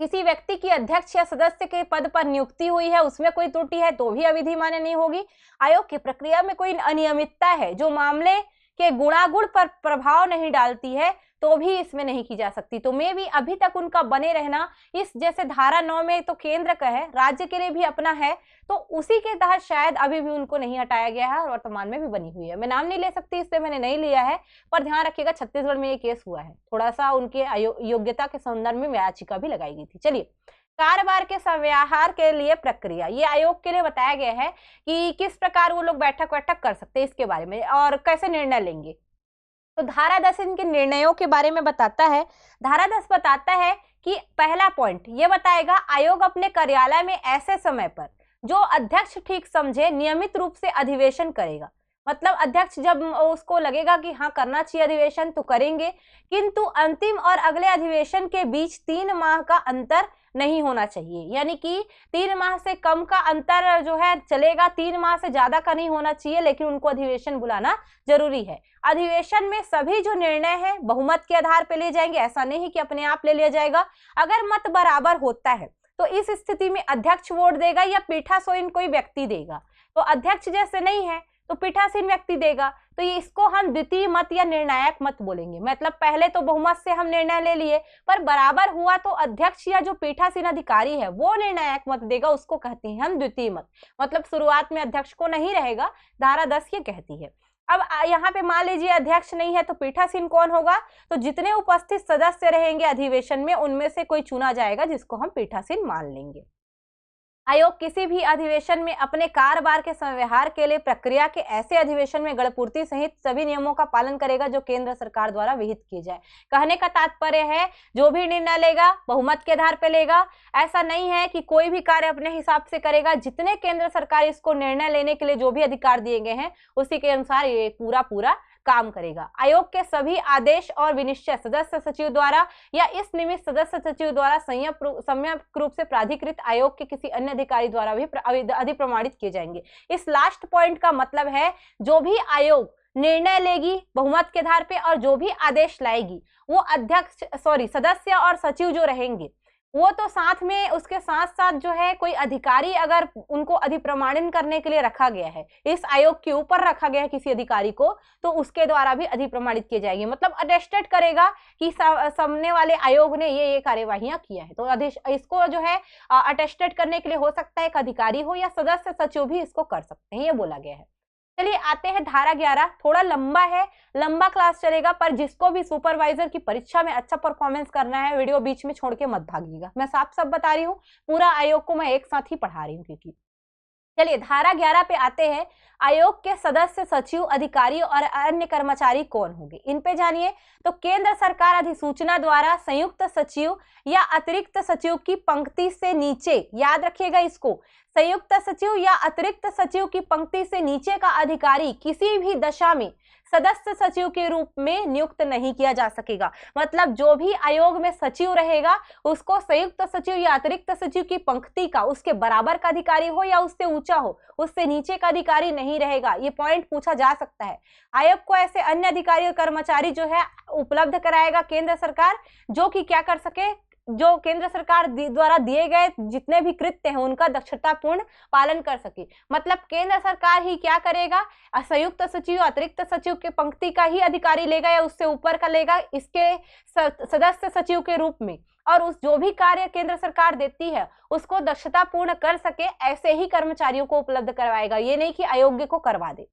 किसी व्यक्ति की अध्यक्ष या सदस्य के पद पर नियुक्ति हुई है उसमें कोई त्रुटि है तो भी अविधि मान्य नहीं होगी। आयोग की प्रक्रिया में कोई अनियमितता है जो मामले के गुणागुण पर प्रभाव नहीं डालती है तो भी इसमें नहीं की जा सकती। तो मैं भी अभी तक उनका बने रहना, इस जैसे धारा 9 में तो केंद्र का है, राज्य के लिए भी अपना है, तो उसी के तहत शायद अभी भी उनको नहीं हटाया गया है और वर्तमान में भी बनी हुई है। मैं नाम नहीं ले सकती इसलिए मैंने नहीं लिया है, पर ध्यान रखिएगा छत्तीसगढ़ में ये केस हुआ है, थोड़ा सा उनके योग्यता के संदर्भ में याचिका भी लगाई गई थी। चलिए, कार्यभार के संव्याहार के लिए प्रक्रिया, ये आयोग के लिए बताया गया है कि किस प्रकार वो लोग बैठक कर सकते हैं इसके बारे में और कैसे निर्णय लेंगे। तो धारा 10 इनके निर्णयों के बारे में बताता है। धारा 10 बताता है कि पहला पॉइंट ये बताएगा, आयोग अपने कार्यालय में ऐसे समय पर जो अध्यक्ष ठीक समझे नियमित रूप से अधिवेशन करेगा। मतलब अध्यक्ष जब उसको लगेगा कि हाँ करना चाहिए अधिवेशन तो करेंगे, किंतु अंतिम और अगले अधिवेशन के बीच 3 माह का अंतर नहीं होना चाहिए। यानी कि 3 माह से कम का अंतर जो है चलेगा, 3 माह से ज्यादा का नहीं होना चाहिए, लेकिन उनको अधिवेशन बुलाना जरूरी है। अधिवेशन में सभी जो निर्णय है बहुमत के आधार पर लिए जाएंगे, ऐसा नहीं कि अपने आप ले लिया जाएगा। अगर मत बराबर होता है तो इस स्थिति में अध्यक्ष वोट देगा या पीठासीन कोई व्यक्ति देगा। तो अध्यक्ष जैसे नहीं है तो पीठासीन व्यक्ति देगा, तो ये इसको हम द्वितीय मत या निर्णायक मत बोलेंगे। मतलब पहले तो बहुमत से हम निर्णय ले लिए, पर बराबर हुआ तो अध्यक्ष या जो पीठासीन अधिकारी है वो निर्णायक मत देगा, उसको कहते हैं हम द्वितीय मत। मतलब शुरुआत में अध्यक्ष को नहीं रहेगा, धारा 10 ये कहती है। अब यहाँ पे मान लीजिए अध्यक्ष नहीं है तो पीठासीन कौन होगा, तो जितने उपस्थित सदस्य रहेंगे अधिवेशन में उनमें से कोई चुना जाएगा जिसको हम पीठासीन मान लेंगे। आयोग किसी भी अधिवेशन में अपने कार्यभार के संव्यवहार के लिए प्रक्रिया के ऐसे अधिवेशन में गणपूर्ति सहित सभी नियमों का पालन करेगा जो केंद्र सरकार द्वारा विहित किए जाए। कहने का तात्पर्य है जो भी निर्णय लेगा बहुमत के आधार पर लेगा, ऐसा नहीं है कि कोई भी कार्य अपने हिसाब से करेगा। जितने केंद्र सरकार इसको निर्णय लेने के लिए जो भी अधिकार दिए गए हैं उसी के अनुसार ये पूरा काम करेगा। आयोग के सभी आदेश और विनिश्चय सदस्य सचिव द्वारा या इस निमित्त सदस्य सचिव द्वारा सम्यक रूप से प्राधिकृत आयोग के किसी अन्य अधिकारी द्वारा भी अधिप्रमाणित किए जाएंगे। इस लास्ट पॉइंट का मतलब है जो भी आयोग निर्णय लेगी बहुमत के आधार पे और जो भी आदेश लाएगी वो अध्यक्ष सदस्य और सचिव जो रहेंगे वो तो साथ में, उसके साथ साथ जो है कोई अधिकारी अगर उनको अधिप्रमाणन करने के लिए रखा गया है, इस आयोग के ऊपर रखा गया है किसी अधिकारी को, तो उसके द्वारा भी अधिप्रमाणित किए जाएंगे। मतलब अटेस्टेड करेगा कि सामने वाले आयोग ने ये कार्यवाहियां किया है। तो इसको जो है अटेस्टेड करने के लिए हो सकता है एक अधिकारी हो या सदस्य सचिव भी इसको कर सकते हैं, ये बोला गया है। चलिए आते हैं धारा 11। थोड़ा लंबा है, लंबा क्लास चलेगा, पर जिसको भी सुपरवाइजर की परीक्षा में अच्छा परफॉर्मेंस करना है वीडियो बीच में छोड़ के मत भागिएगा। मैं साफ सब बता रही हूँ, पूरा आयोग को मैं एक साथ ही पढ़ा रही हूँ क्योंकि। चलिए धारा 11 पे आते हैं। आयोग के सदस्य सचिव अधिकारी और अन्य कर्मचारी कौन होंगे, इन पे जानिए। तो केंद्र सरकार अधिसूचना द्वारा संयुक्त सचिव या अतिरिक्त सचिव की पंक्ति से नीचे, याद रखिएगा इसको, संयुक्त सचिव या अतिरिक्त सचिव की पंक्ति से नीचे का अधिकारी किसी भी दशा में सदस्य सचिव के रूप में नियुक्त नहीं किया जा सकेगा। मतलब जो भी आयोग में सचिव रहेगा उसको संयुक्त सचिव या अतिरिक्त सचिव की पंक्ति का, उसके बराबर का अधिकारी हो या उससे ऊंचा हो, उससे नीचे का अधिकारी नहीं रहेगा। ये पॉइंट पूछा जा सकता है। आयोग को ऐसे अन्य अधिकारी और कर्मचारी जो है उपलब्ध कराएगा केंद्र सरकार, जो कि क्या कर सके, जो केंद्र सरकार द्वारा दिए गए जितने भी कृत्य हैं उनका दक्षतापूर्ण पालन कर सके। मतलब केंद्र सरकार ही क्या करेगा, संयुक्त सचिव अतिरिक्त सचिव के पंक्ति का ही अधिकारी लेगा या उससे ऊपर का लेगा इसके सदस्य सचिव के रूप में, और उस जो भी कार्य केंद्र सरकार देती है उसको दक्षतापूर्ण कर सके ऐसे ही कर्मचारियों को उपलब्ध करवाएगा। ये नहीं कि अयोग्य को करवा दे।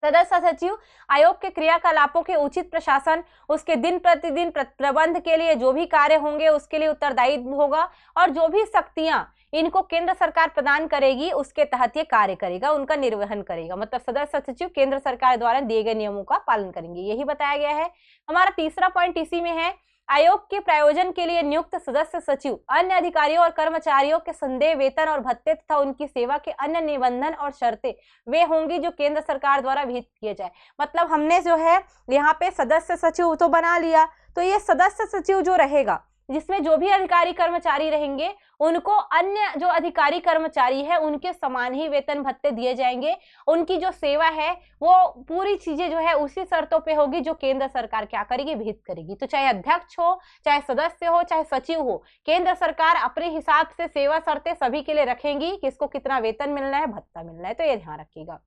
सदस्य सचिव आयोग के क्रियाकलापों के उचित प्रशासन, उसके दिन प्रतिदिन प्रबंध के लिए जो भी कार्य होंगे उसके लिए उत्तरदायी होगा, और जो भी शक्तियां इनको केंद्र सरकार प्रदान करेगी उसके तहत ये कार्य करेगा, उनका निर्वहन करेगा। मतलब सदस्य सचिव केंद्र सरकार द्वारा दिए गए नियमों का पालन करेंगे, यही बताया गया है। हमारा तीसरा पॉइंट इसी में है। आयोग के प्रायोजन के लिए नियुक्त सदस्य सचिव अन्य अधिकारियों और कर्मचारियों के संदेह वेतन और भत्ते तथा उनकी सेवा के अन्य निबंधन और शर्तें वे होंगी जो केंद्र सरकार द्वारा विहित किए जाए। मतलब हमने जो है यहाँ पे सदस्य सचिव तो बना लिया, तो ये सदस्य सचिव जो रहेगा जिसमें जो भी अधिकारी कर्मचारी रहेंगे उनको अन्य जो अधिकारी कर्मचारी है उनके समान ही वेतन भत्ते दिए जाएंगे। उनकी जो सेवा है वो पूरी चीजें जो है उसी शर्तों पे होगी जो केंद्र सरकार क्या करेगी, विहित करेगी। तो चाहे अध्यक्ष हो, चाहे सदस्य हो, चाहे सचिव हो, केंद्र सरकार अपने हिसाब से सेवा शर्तें सभी के लिए रखेंगी, किसको कितना वेतन मिलना है, भत्ता मिलना है, तो ये ध्यान रखिएगा।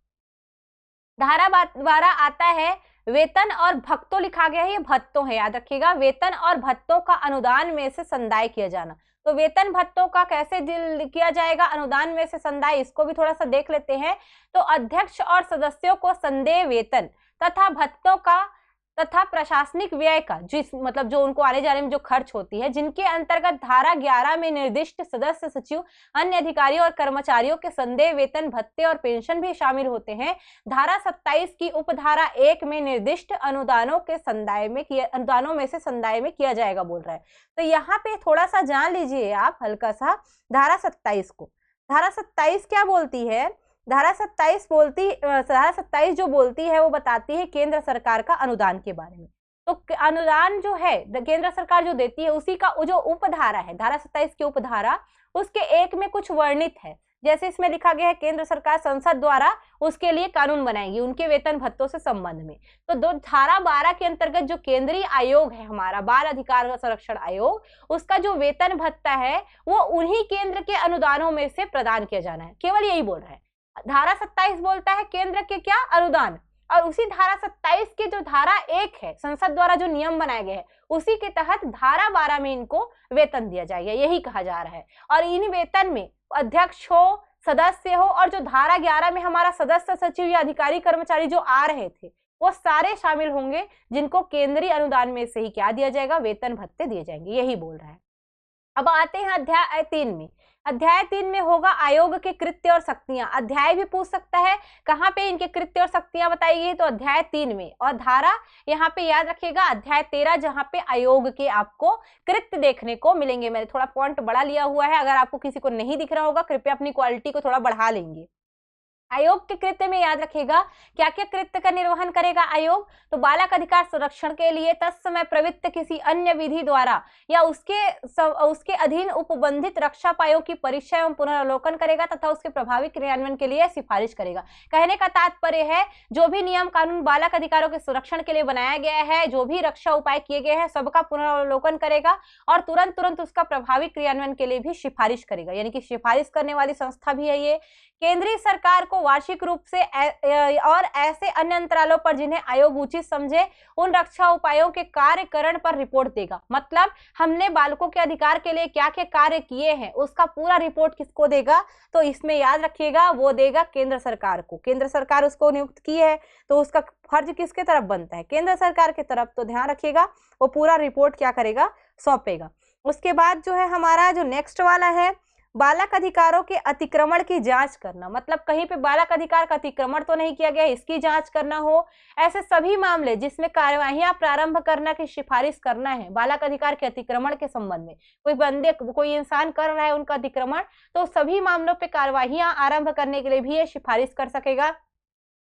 धारा 12 आता है वेतन और भत्तों, लिखा गया है ये भत्तों है, याद रखिएगा। वेतन और भत्तों का अनुदान में से संदाय किया जाना। तो वेतन भत्तों का कैसे किया जाएगा, अनुदान में से संदाय, इसको भी थोड़ा सा देख लेते हैं। तो अध्यक्ष और सदस्यों को संदेय वेतन तथा भत्तों का तथा प्रशासनिक व्यय का, जिस मतलब जो उनको आने जाने में जो खर्च होती है, जिनके अंतर्गत धारा 11 में निर्दिष्ट सदस्य सचिव अन्य अधिकारियों और कर्मचारियों के संदेय वेतन भत्ते और पेंशन भी शामिल होते हैं। धारा 27 की उपधारा 1 में निर्दिष्ट अनुदानों में से संदाय में किया जाएगा बोल रहा है। तो यहाँ पे थोड़ा सा जान लीजिए आप हल्का सा धारा 27 को। धारा 27 क्या बोलती है धारा 27 जो बोलती है वो बताती है केंद्र सरकार का अनुदान के बारे में। तो अनुदान जो है केंद्र सरकार जो देती है उसी का जो उपधारा है, धारा 27 की उपधारा, उसके एक में कुछ वर्णित है। जैसे इसमें लिखा गया है केंद्र सरकार संसद द्वारा उसके लिए कानून बनाएगी उनके वेतन भत्तों से संबंध में। तो धारा 12 के अंतर्गत जो केंद्रीय आयोग है हमारा बाल अधिकार संरक्षण आयोग, उसका जो वेतन भत्ता है वो उन्हीं केंद्र के अनुदानों में से प्रदान किया जाना है, केवल यही बोल रहा है। धारा 27 बोलता है केंद्र के क्या अनुदान, और उसी धारा 27 के जो धारा 1 है संसद द्वारा जो नियम बनाए गए हैं उसी के तहत धारा 12 में इनको वेतन दिया जाएगा, यही कहा जा रहा है। और इन वेतन में अध्यक्ष हो, सदस्य हो, और जो धारा 11 में हमारा सदस्य सचिव या अधिकारी कर्मचारी जो आ रहे थे वो सारे शामिल होंगे, जिनको केंद्रीय अनुदान में से ही क्या दिया जाएगा, वेतन भत्ते दिए जाएंगे, यही बोल रहा है। अब आते हैं अध्याय 3 में। अध्याय 3 में होगा आयोग के कृत्य और शक्तियां। अध्याय भी पूछ सकता है कहाँ पे इनके कृत्य और शक्तियां बताई गई, तो अध्याय 3 में। और धारा यहाँ पे याद रखिएगा अध्याय 13, जहाँ पे आयोग के आपको कृत्य देखने को मिलेंगे। मैंने थोड़ा फॉन्ट बड़ा लिया हुआ है, अगर आपको किसी को नहीं दिख रहा होगा कृपया अपनी क्वालिटी को थोड़ा बढ़ा लेंगे। आयोग के कृत्य में याद रखिएगा क्या क्या कृत्य का निर्वहन करेगा आयोग, तो बालक अधिकार संरक्षण के लिए तत्समय प्रवृत्त किसी अन्य विधि द्वारा या उसके अधीन उपबंधित रक्षा उपायों की परीक्षा एवं पुनरावलोकन करेगा तथा उसके प्रभावी क्रियान्वयन के लिए सिफारिश करेगा। कहने का तात्पर्य है जो भी नियम कानून बालक अधिकारों के संरक्षण के लिए बनाया गया है, जो भी रक्षा उपाय किए गए हैं, सबका पुनरावलोकन करेगा और तुरंत उसका प्रभावी क्रियान्वयन के लिए भी सिफारिश करेगा। यानी कि सिफारिश करने वाली संस्था भी है ये। केंद्रीय सरकार को वार्षिक रूप से और ऐसे अन्य अंतरालों पर जिन्हें आयोग उचित समझे उन रक्षा उपायों के कार्यकरण पर रिपोर्ट देगा। मतलब हमने बालकों के अधिकार के लिए क्या क्या कार्य किए हैं उसका पूरा रिपोर्ट किसको देगा, तो इसमें याद रखिएगा वो देगा केंद्र सरकार को। केंद्र सरकार उसको नियुक्त की है तो उसका फर्ज किसके तरफ बनता है, केंद्र सरकार की तरफ। तो ध्यान रखिएगा वो पूरा रिपोर्ट क्या करेगा, सौंपेगा। उसके बाद जो है हमारा जो नेक्स्ट वाला है बालक अधिकारों के अतिक्रमण की जांच करना। मतलब कहीं पे बालक अधिकार का अतिक्रमण तो नहीं किया गया, इसकी जांच करना हो। ऐसे सभी मामले जिसमें कार्यवाहियां प्रारंभ करना की सिफारिश करना है बालक अधिकार के अतिक्रमण के संबंध में, कोई इंसान कर रहा है उनका अतिक्रमण, तो सभी मामलों पे कार्यवाहियां आरंभ करने के लिए भी ये सिफारिश कर सकेगा।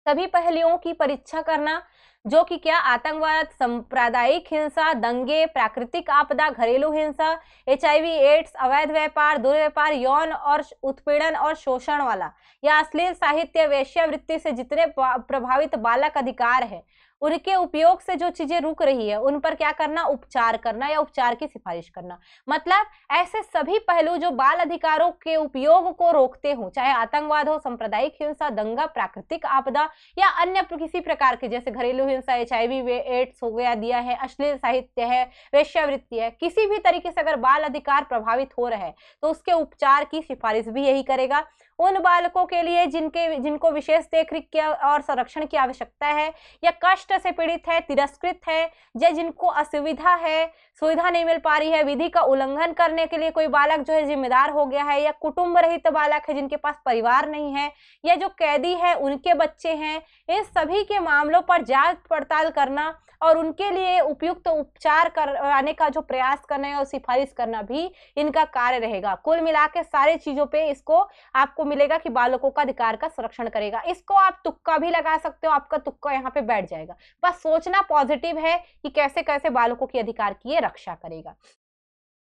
सभी पहलुओं की परीक्षा करना जो कि क्या, आतंकवाद, सांप्रदायिक हिंसा, दंगे, प्राकृतिक आपदा, घरेलू हिंसा, HIV एड्स, अवैध व्यापार, दुर्व्यापार, यौन और उत्पीड़न और शोषण वाला या अश्लील साहित्य, वेश्यावृत्ति से जितने प्रभावित बालक अधिकार है उनके उपयोग से जो चीजें रुक रही है उन पर क्या करना, उपचार करना या उपचार की सिफारिश करना। मतलब ऐसे सभी पहलू जो बाल अधिकारों के उपयोग को रोकते हो, चाहे आतंकवाद हो, सांप्रदायिक हिंसा, दंगा, प्राकृतिक आपदा या अन्य किसी प्रकार के, जैसे घरेलू हिंसा, HIV एड्स हो गया दिया है, अश्लील साहित्य है, वेश्यावृत्ति है, किसी भी तरीके से अगर बाल अधिकार प्रभावित हो रहे हैं तो उसके उपचार की सिफारिश भी यही करेगा। उन बालकों के लिए जिनको विशेष देखरेख और संरक्षण की आवश्यकता है या कष्ट से पीड़ित है, तिरस्कृत है, या जिनको असुविधा है, सुविधा नहीं मिल पा रही है, विधि का उल्लंघन करने के लिए कोई बालक जो है जिम्मेदार हो गया है, या कुटुंब रहित बालक है जिनके पास परिवार नहीं है, या जो कैदी है उनके बच्चे हैं, इन सभी के मामलों पर जांच पड़ताल करना और उनके लिए उपयुक्त उपचार कराने का जो प्रयास करना है और सिफारिश करना भी इनका कार्य रहेगा। कुल मिला के सारी चीजों पे इसको आपको मिलेगा कि बालकों का अधिकार का संरक्षण करेगा। इसको आप तुक्का भी लगा सकते हो, आपका तुक्का यहाँ पे बैठ जाएगा। बस सोचना पॉजिटिव है कि कैसे कैसे बालकों के अधिकार की ये रक्षा करेगा।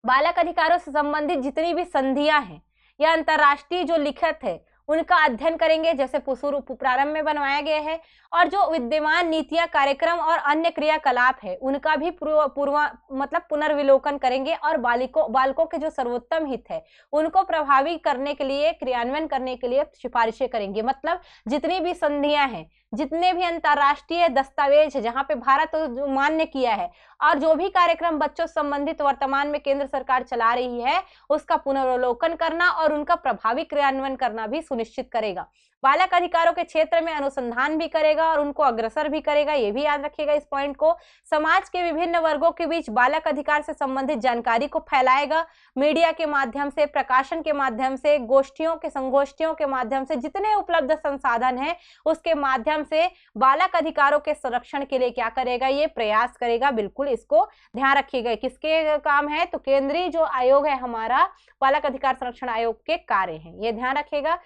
बालक अधिकारों से संबंधित जितनी भी संधियां हैं या अंतरराष्ट्रीय जो लिखत है उनका अध्ययन करेंगे, जैसे प्रारंभ में बनवाया गया है, और जो विद्यमान नीतियां, कार्यक्रम और अन्य क्रियाकलाप है उनका भी पुनर्विलोकन करेंगे और बालकों के जो सर्वोत्तम हित है उनको प्रभावी करने के लिए, क्रियान्वयन करने के लिए सिफारिशें करेंगे। मतलब जितनी भी संधियां हैं, जितने भी अंतर्राष्ट्रीय दस्तावेज है जहां पे भारत मान्य किया है, और जो भी कार्यक्रम बच्चों संबंधित वर्तमान में केंद्र सरकार चला रही है उसका पुनरावलोकन करना और उनका प्रभावी क्रियान्वयन करना भी सुनिश्चित करेगा। बालक अधिकारों के क्षेत्र में अनुसंधान भी करेगा और उनको अग्रसर भी करेगा, ये भी याद रखिएगा इस पॉइंट को। समाज के विभिन्न वर्गों के बीच बालक अधिकार से संबंधित जानकारी को फैलाएगा, मीडिया के माध्यम से, प्रकाशन के माध्यम से, संगोष्ठियों के माध्यम से, जितने उपलब्ध संसाधन है उसके माध्यम से बालक अधिकारों के संरक्षण के लिए क्या करेगा, ये प्रयास करेगा। बिल्कुल इसको ध्यान रखिएगा। किसके काम है, तो केंद्रीय जो आयोग है हमारा बालक अधिकार संरक्षण आयोग के कार्य हैं, ये ध्यान रखिएगा।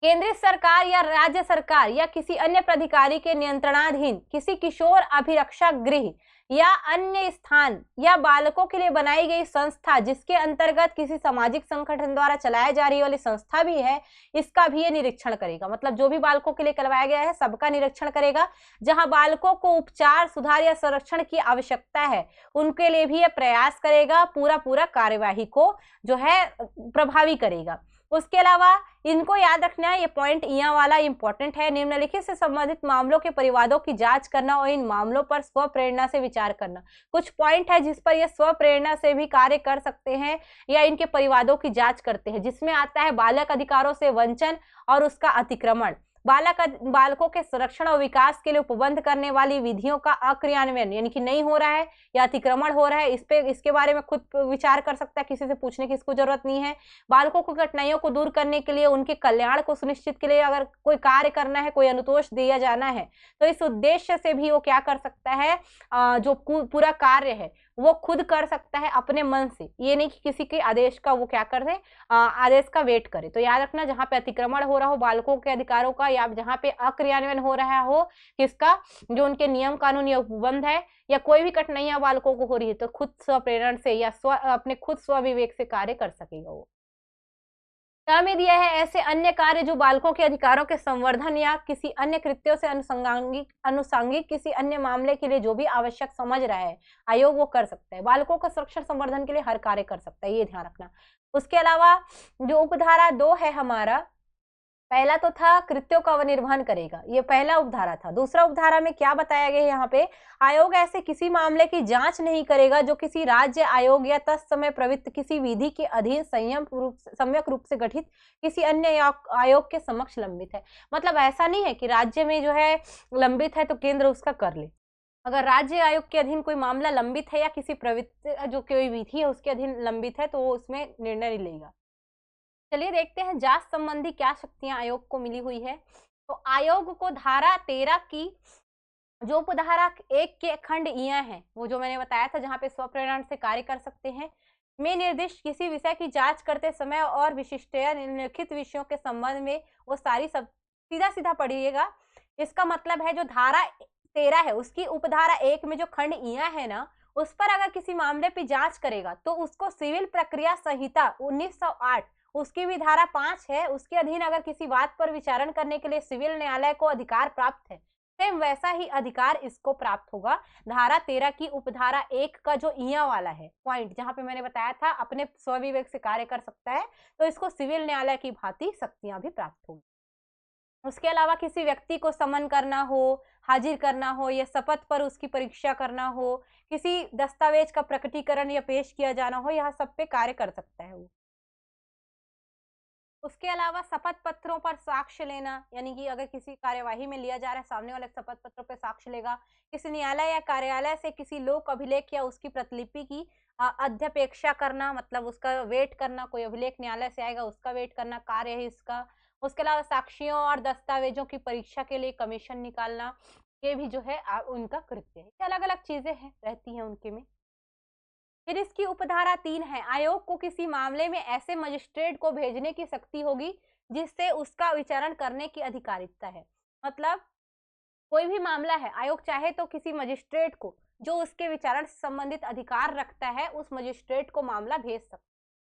केंद्रीय सरकार या राज्य सरकार या किसी अन्य प्राधिकारी के नियंत्रणाधीन किसी किशोर अभिरक्षा गृह या अन्य स्थान या बालकों के लिए बनाई गई संस्था जिसके अंतर्गत किसी सामाजिक संगठन द्वारा चलाई जा रही वाली संस्था भी है, इसका भी ये निरीक्षण करेगा। मतलब जो भी बालकों के लिए करवाया गया है सबका निरीक्षण करेगा। जहां बालकों को उपचार, सुधार या संरक्षण की आवश्यकता है उनके लिए भी ये प्रयास करेगा, पूरा कार्यवाही को जो है प्रभावी करेगा। उसके अलावा इनको याद रखना है, ये पॉइंट यहाँ वाला इंपॉर्टेंट है। निम्नलिखित से संबंधित मामलों के परिवादों की जांच करना और इन मामलों पर स्व प्रेरणा से विचार करना। कुछ पॉइंट है जिस पर ये स्व प्रेरणा से भी कार्य कर सकते हैं या इनके परिवादों की जांच करते हैं, जिसमें आता है बालक अधिकारों से वंचन और उसका अतिक्रमण, बालकों के संरक्षण और विकास के लिए उपबंध करने वाली विधियों का अक्रियान्वयन यानी कि नहीं हो रहा है या अतिक्रमण हो रहा है, इसके बारे में खुद विचार कर सकता है, किसी से पूछने की इसको जरूरत नहीं है। बालकों को कठिनाइयों को दूर करने के लिए, उनके कल्याण को सुनिश्चित के लिए अगर कोई कार्य करना है, कोई अनुतोष दिया जाना है तो इस उद्देश्य से भी वो क्या कर सकता है, जो पूरा कार्य है वो खुद कर सकता है अपने मन से, ये नहीं कि किसी के आदेश का वो क्या करे, आदेश का वेट करे। तो याद रखना, जहां पे अतिक्रमण हो रहा हो बालकों के अधिकारों का या जहां पे अक्रियान्वयन हो रहा हो किसका, जो उनके नियम कानून या उपबंध है, या कोई भी कठिनाइयां बालकों को हो रही है तो खुद स्व प्रेरण से या अपने खुद स्व विवेक से कार्य कर सकेगा वो। में दिया है ऐसे अन्य कार्य जो बालकों के अधिकारों के संवर्धन या किसी अन्य कृत्यों से अनुसांगिक किसी अन्य मामले के लिए जो भी आवश्यक समझ रहा है आयोग, वो कर सकता है। बालकों का संरक्षण संवर्धन के लिए हर कार्य कर सकता है, ये ध्यान रखना। उसके अलावा जो उपधारा 2 है हमारा, पहला तो था कृत्यों का निर्वहन करेगा, ये पहला उपधारा था। दूसरा उपधारा में क्या बताया गया है यहाँ पे, आयोग ऐसे किसी मामले की जांच नहीं करेगा जो किसी राज्य आयोग या तत्समय प्रवृत्त किसी विधि के अधीन सम्यक रूप से गठित किसी अन्य आयोग के समक्ष लंबित है। मतलब ऐसा नहीं है कि राज्य में जो है लंबित है तो केंद्र उसका कर ले। अगर राज्य आयोग के अधीन कोई मामला लंबित है या किसी प्रवृत्ति जो कोई विधि है उसके अधीन लंबित है तो वो उसमें निर्णय नहीं लेगा। चलिए देखते हैं जांच संबंधी क्या शक्तियां आयोग को मिली हुई है। तो आयोग को धारा 13 की जो उपधारा 1 के खंड इया है, वो जो मैंने बताया था जहां पे स्वप्रेरणा से कार्य कर सकते हैं, में निर्दिष्ट किसी विषय की जांच करते समय और विशिष्टया निम्नलिखित विषयों के संबंध में वो सारी सब सीधा पढ़िएगा। इसका मतलब है जो धारा 13 है उसकी उपधारा 1 में जो खंड इया है ना, उस पर अगर किसी मामले पे जांच करेगा तो उसको सिविल प्रक्रिया संहिता 1908 उसकी भी धारा 5 है, उसके अधीन अगर किसी बात पर विचारण करने के लिए सिविल न्यायालय को अधिकार प्राप्त है, सेम वैसा ही अधिकार इसको प्राप्त होगा। धारा 13 की उपधारा 1 का जो इया वाला है पॉइंट, जहां पे मैंने बताया था अपने स्वविवेक से कार्य कर सकता है, तो इसको सिविल न्यायालय की भांति शक्तियां भी प्राप्त होगी। उसके अलावा किसी व्यक्ति को समन करना हो, हाजिर करना हो या शपथ पर उसकी परीक्षा करना हो, किसी दस्तावेज का प्रकटीकरण या पेश किया जाना हो, यह सब पे कार्य कर सकता है वो। उसके अलावा शपथ पत्रों पर साक्ष्य लेना, यानी कि अगर किसी कार्यवाही में लिया जा रहा है सामने वाले शपथ पत्रों पर साक्ष्य लेगा। किसी न्यायालय या कार्यालय से किसी लोक अभिलेख या उसकी प्रतिलिपि की अध्यपेक्षा करना, मतलब उसका वेट करना, कोई अभिलेख न्यायालय से आएगा उसका वेट करना कार्य है इसका। उसके अलावा साक्ष्यों और दस्तावेजों की परीक्षा के लिए कमीशन निकालना, ये भी जो है उनका कृत्य है। अलग अलग चीजें हैं रहती हैं उनके में। फिर इसकी उपधारा 3 है, आयोग को किसी मामले में ऐसे मजिस्ट्रेट को भेजने की शक्ति होगी जिससे उसका विचारण करने की अधिकारिता है। मतलब कोई भी मामला है, आयोग चाहे तो किसी मजिस्ट्रेट को जो उसके विचारण से संबंधित अधिकार रखता है उस मजिस्ट्रेट को मामला भेज सकता है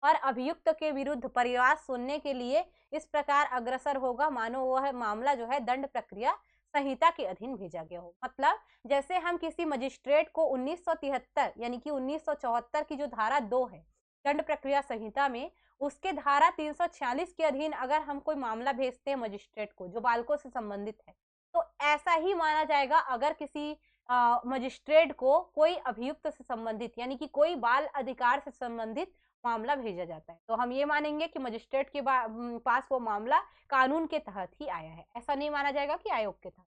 और अभियुक्त के विरुद्ध परिवाद सुनने के लिए इस प्रकार अग्रसर होगा मानो वह मामला जो है दंड प्रक्रिया संहिता के अधीन भेजा गया हो। मतलब जैसे हम किसी मजिस्ट्रेट को 1973 यानी कि 1974 की जो धारा 2 है दंड प्रक्रिया संहिता में, उसके धारा 346 के अधीन अगर हम कोई मामला भेजते हैं मजिस्ट्रेट को जो बालकों से संबंधित है, तो ऐसा ही माना जाएगा अगर किसी मजिस्ट्रेट को कोई अभियुक्त से संबंधित यानी कि कोई बाल अधिकार से संबंधित मामला भेजा जाता है, तो हम ये मानेंगे कि मजिस्ट्रेट के पास वो मामला कानून के तहत ही आया है, ऐसा नहीं माना जाएगा कि आयोग के तहत।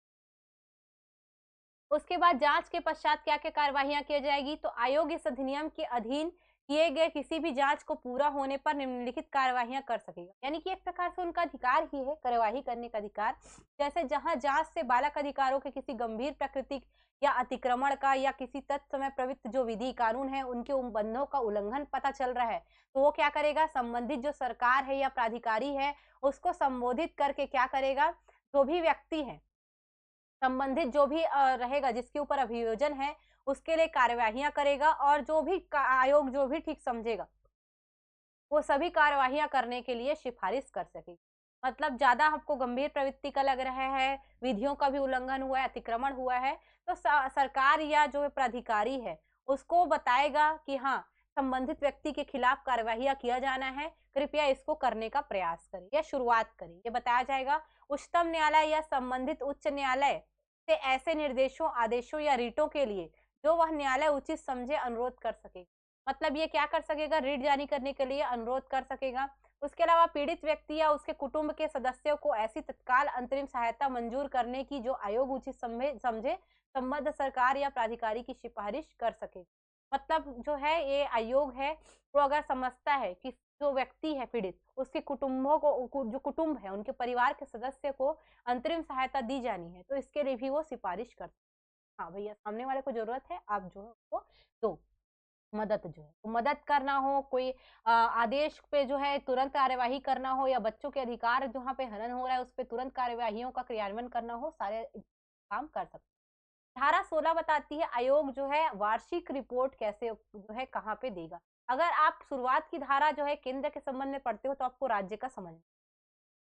उसके बाद जांच के पश्चात क्या क्या कार्यवाहियां की जाएगी, तो आयोग इस अधिनियम के अधीन किए गए किसी भी जांच को पूरा होने पर निम्नलिखित कार्यवाहियां कर सकेगा। यानी कि एक प्रकार से उनका अधिकार ही है कार्यवाही करने का अधिकार। जैसे जहां जांच से बालक अधिकारों के किसी गंभीर प्रकृति या अतिक्रमण का या किसी तथ्य में प्रवृत्त जो विधि कानून है उनके उपबंधों का उल्लंघन पता चल रहा है, तो वो क्या करेगा, संबंधित जो सरकार है या प्राधिकारी है उसको संबोधित करके क्या करेगा, जो भी व्यक्ति है संबंधित जो भी रहेगा जिसके ऊपर अभियोजन है उसके लिए कार्यवाहियां करेगा, और जो भी आयोग जो भी ठीक समझेगा वो सभी कार्यवाहियां करने के लिए सिफारिश कर सकेगी। मतलब ज्यादा आपको गंभीर प्रवृत्ति का लग रहा है, विधियों का भी उल्लंघन हुआ है, अतिक्रमण हुआ है, तो सरकार या जो प्राधिकारी है उसको बताएगा कि हाँ संबंधित व्यक्ति के खिलाफ कार्यवाहियां किया जाना है, कृपया इसको करने का प्रयास करें या शुरुआत करें, ये बताया जाएगा। उच्चतम न्यायालय या संबंधित उच्च न्यायालय से ऐसे निर्देशों, आदेशों या रिटों के लिए जो वह न्यायालय उचित समझे अनुरोध कर सके। मतलब ये क्या कर सकेगा, रिट जारी करने के लिए अनुरोध कर सकेगा। उसके अलावा पीड़ित व्यक्ति या उसके कुटुंब के सदस्यों को ऐसी तत्काल अंतरिम सहायता मंजूर करने की जो आयोग उचित समझे संबद्ध सरकार या प्राधिकारी की सिफारिश कर सकेगा। मतलब जो है ये आयोग है वो अगर समझता है कि जो व्यक्ति है पीड़ित उसके कुटुंबों को जो कुटुंब है उनके परिवार के सदस्य को अंतरिम सहायता दी जानी है तो इसके लिए भी वो सिफारिश करता है। हाँ भैया सामने वाले को जरूरत है, आप जो है उसको दो मदद, जो है तो मदद करना हो, कोई आदेश पे जो है तुरंत कार्यवाही करना हो, या बच्चों के अधिकार जहाँ पे हनन हो रहा है उस पर तुरंत कार्यवाहियों का क्रियान्वयन करना हो, सारे काम कर सकते हैं। धारा 16 बताती है आयोग जो है वार्षिक रिपोर्ट कैसे जो है कहाँ पे देगा। अगर आप शुरुआत की धारा जो है केंद्र के संबंध में पढ़ते हो तो आपको राज्य का समझ,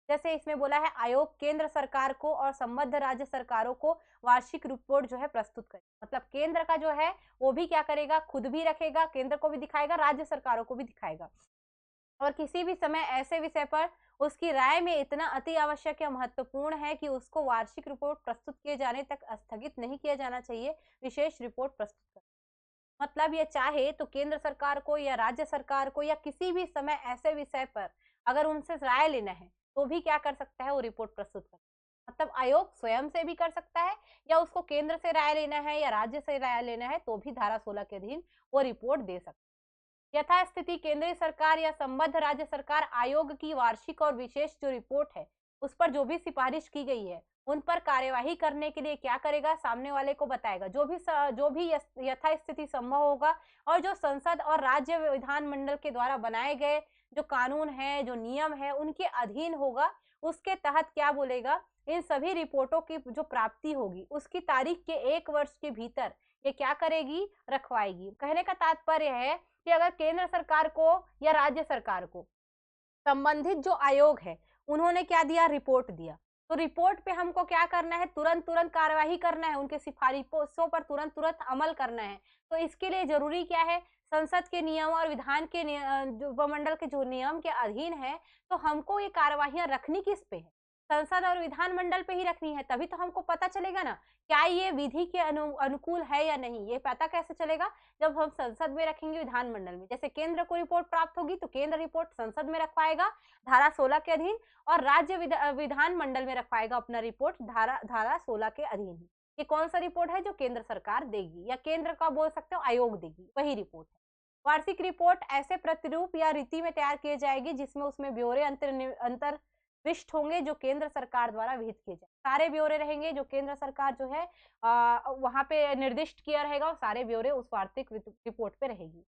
जैसे इसमें बोला है आयोग केंद्र सरकार को और संबद्ध राज्य सरकारों को वार्षिक रिपोर्ट जो है प्रस्तुत करे। मतलब केंद्र का जो है वो भी क्या करेगा, खुद भी रखेगा, केंद्र को भी दिखाएगा, राज्य सरकारों को भी दिखाएगा, और किसी भी समय ऐसे विषय पर उसकी राय में इतना अति आवश्यक या महत्वपूर्ण है कि उसको वार्षिक रिपोर्ट प्रस्तुत किए जाने तक स्थगित नहीं किया जाना चाहिए, विशेष रिपोर्ट प्रस्तुत कर। मतलब ये चाहे तो केंद्र सरकार को या राज्य सरकार को या किसी भी समय ऐसे विषय पर अगर उनसे राय लेना है तो भी क्या कर सकता है, वो रिपोर्ट प्रस्तुत कर। मतलब आयोग स्वयं से भी कर सकता है या उसको केंद्र से राय लेना है या राज्य से राय लेना है तो भी धारा 16 के अधीन वो रिपोर्ट दे सकता है। यथास्थिति केंद्रीय सरकार या संबद्ध राज्य सरकार आयोग की वार्षिक और विशेष जो रिपोर्ट है उस पर जो भी सिफारिश की गई है उन पर कार्यवाही करने के लिए क्या करेगा, सामने वाले को बताएगा। जो भी यथास्थिति संभव होगा और जो संसद और राज्य विधानमंडल के द्वारा बनाए गए जो कानून है, जो नियम है उनके अधीन होगा, उसके तहत क्या बोलेगा, इन सभी रिपोर्टों की जो प्राप्ति होगी उसकी तारीख के 1 वर्ष के भीतर ये क्या करेगी, रखवाएगी। कहने का तात्पर्य है कि अगर केंद्र सरकार को या राज्य सरकार को संबंधित जो आयोग है उन्होंने क्या दिया, रिपोर्ट दिया, तो रिपोर्ट पे हमको क्या करना है, तुरंत तुरंत कार्यवाही करना है, उनके सिफारिशों पर तुरंत तुरंत अमल करना है। तो इसके लिए जरूरी क्या है, संसद के नियम और विधान के जो उपमंडल के जो नियम के अधीन है तो हमको ये कार्यवाहियां रखनी किस पे है, संसद और विधानमंडल पे ही रखनी है। तभी तो हमको पता चलेगा ना क्या ये विधि के अनुकूल है या नहीं। ये पता कैसे चलेगा, जब हम संसद में रखेंगे, विधानमंडल में। जैसे केंद्र को रिपोर्ट प्राप्त होगी तो केंद्र रिपोर्ट संसद में रखवाएगा धारा 16 के अधीन, और राज्य विधानमंडल में रखवाएगा अपना रिपोर्ट धारा 16 के अधीन। ये कौन सा रिपोर्ट है, जो केंद्र सरकार देगी या केंद्र का बोल सकते हो आयोग देगी, वही रिपोर्ट है। वार्षिक रिपोर्ट ऐसे प्रतिरूप या रीति में तैयार की जाएगी जिसमें उसमें ब्यौरे अंतर्विष्ट होंगे जो केंद्र सरकार द्वारा विहित किए जाए। सारे ब्यौरे रहेंगे जो केंद्र सरकार जो है वहां पे निर्दिष्ट किया रहेगा, और सारे ब्यौरे उस वार्षिक रिपोर्ट पे रहेगी।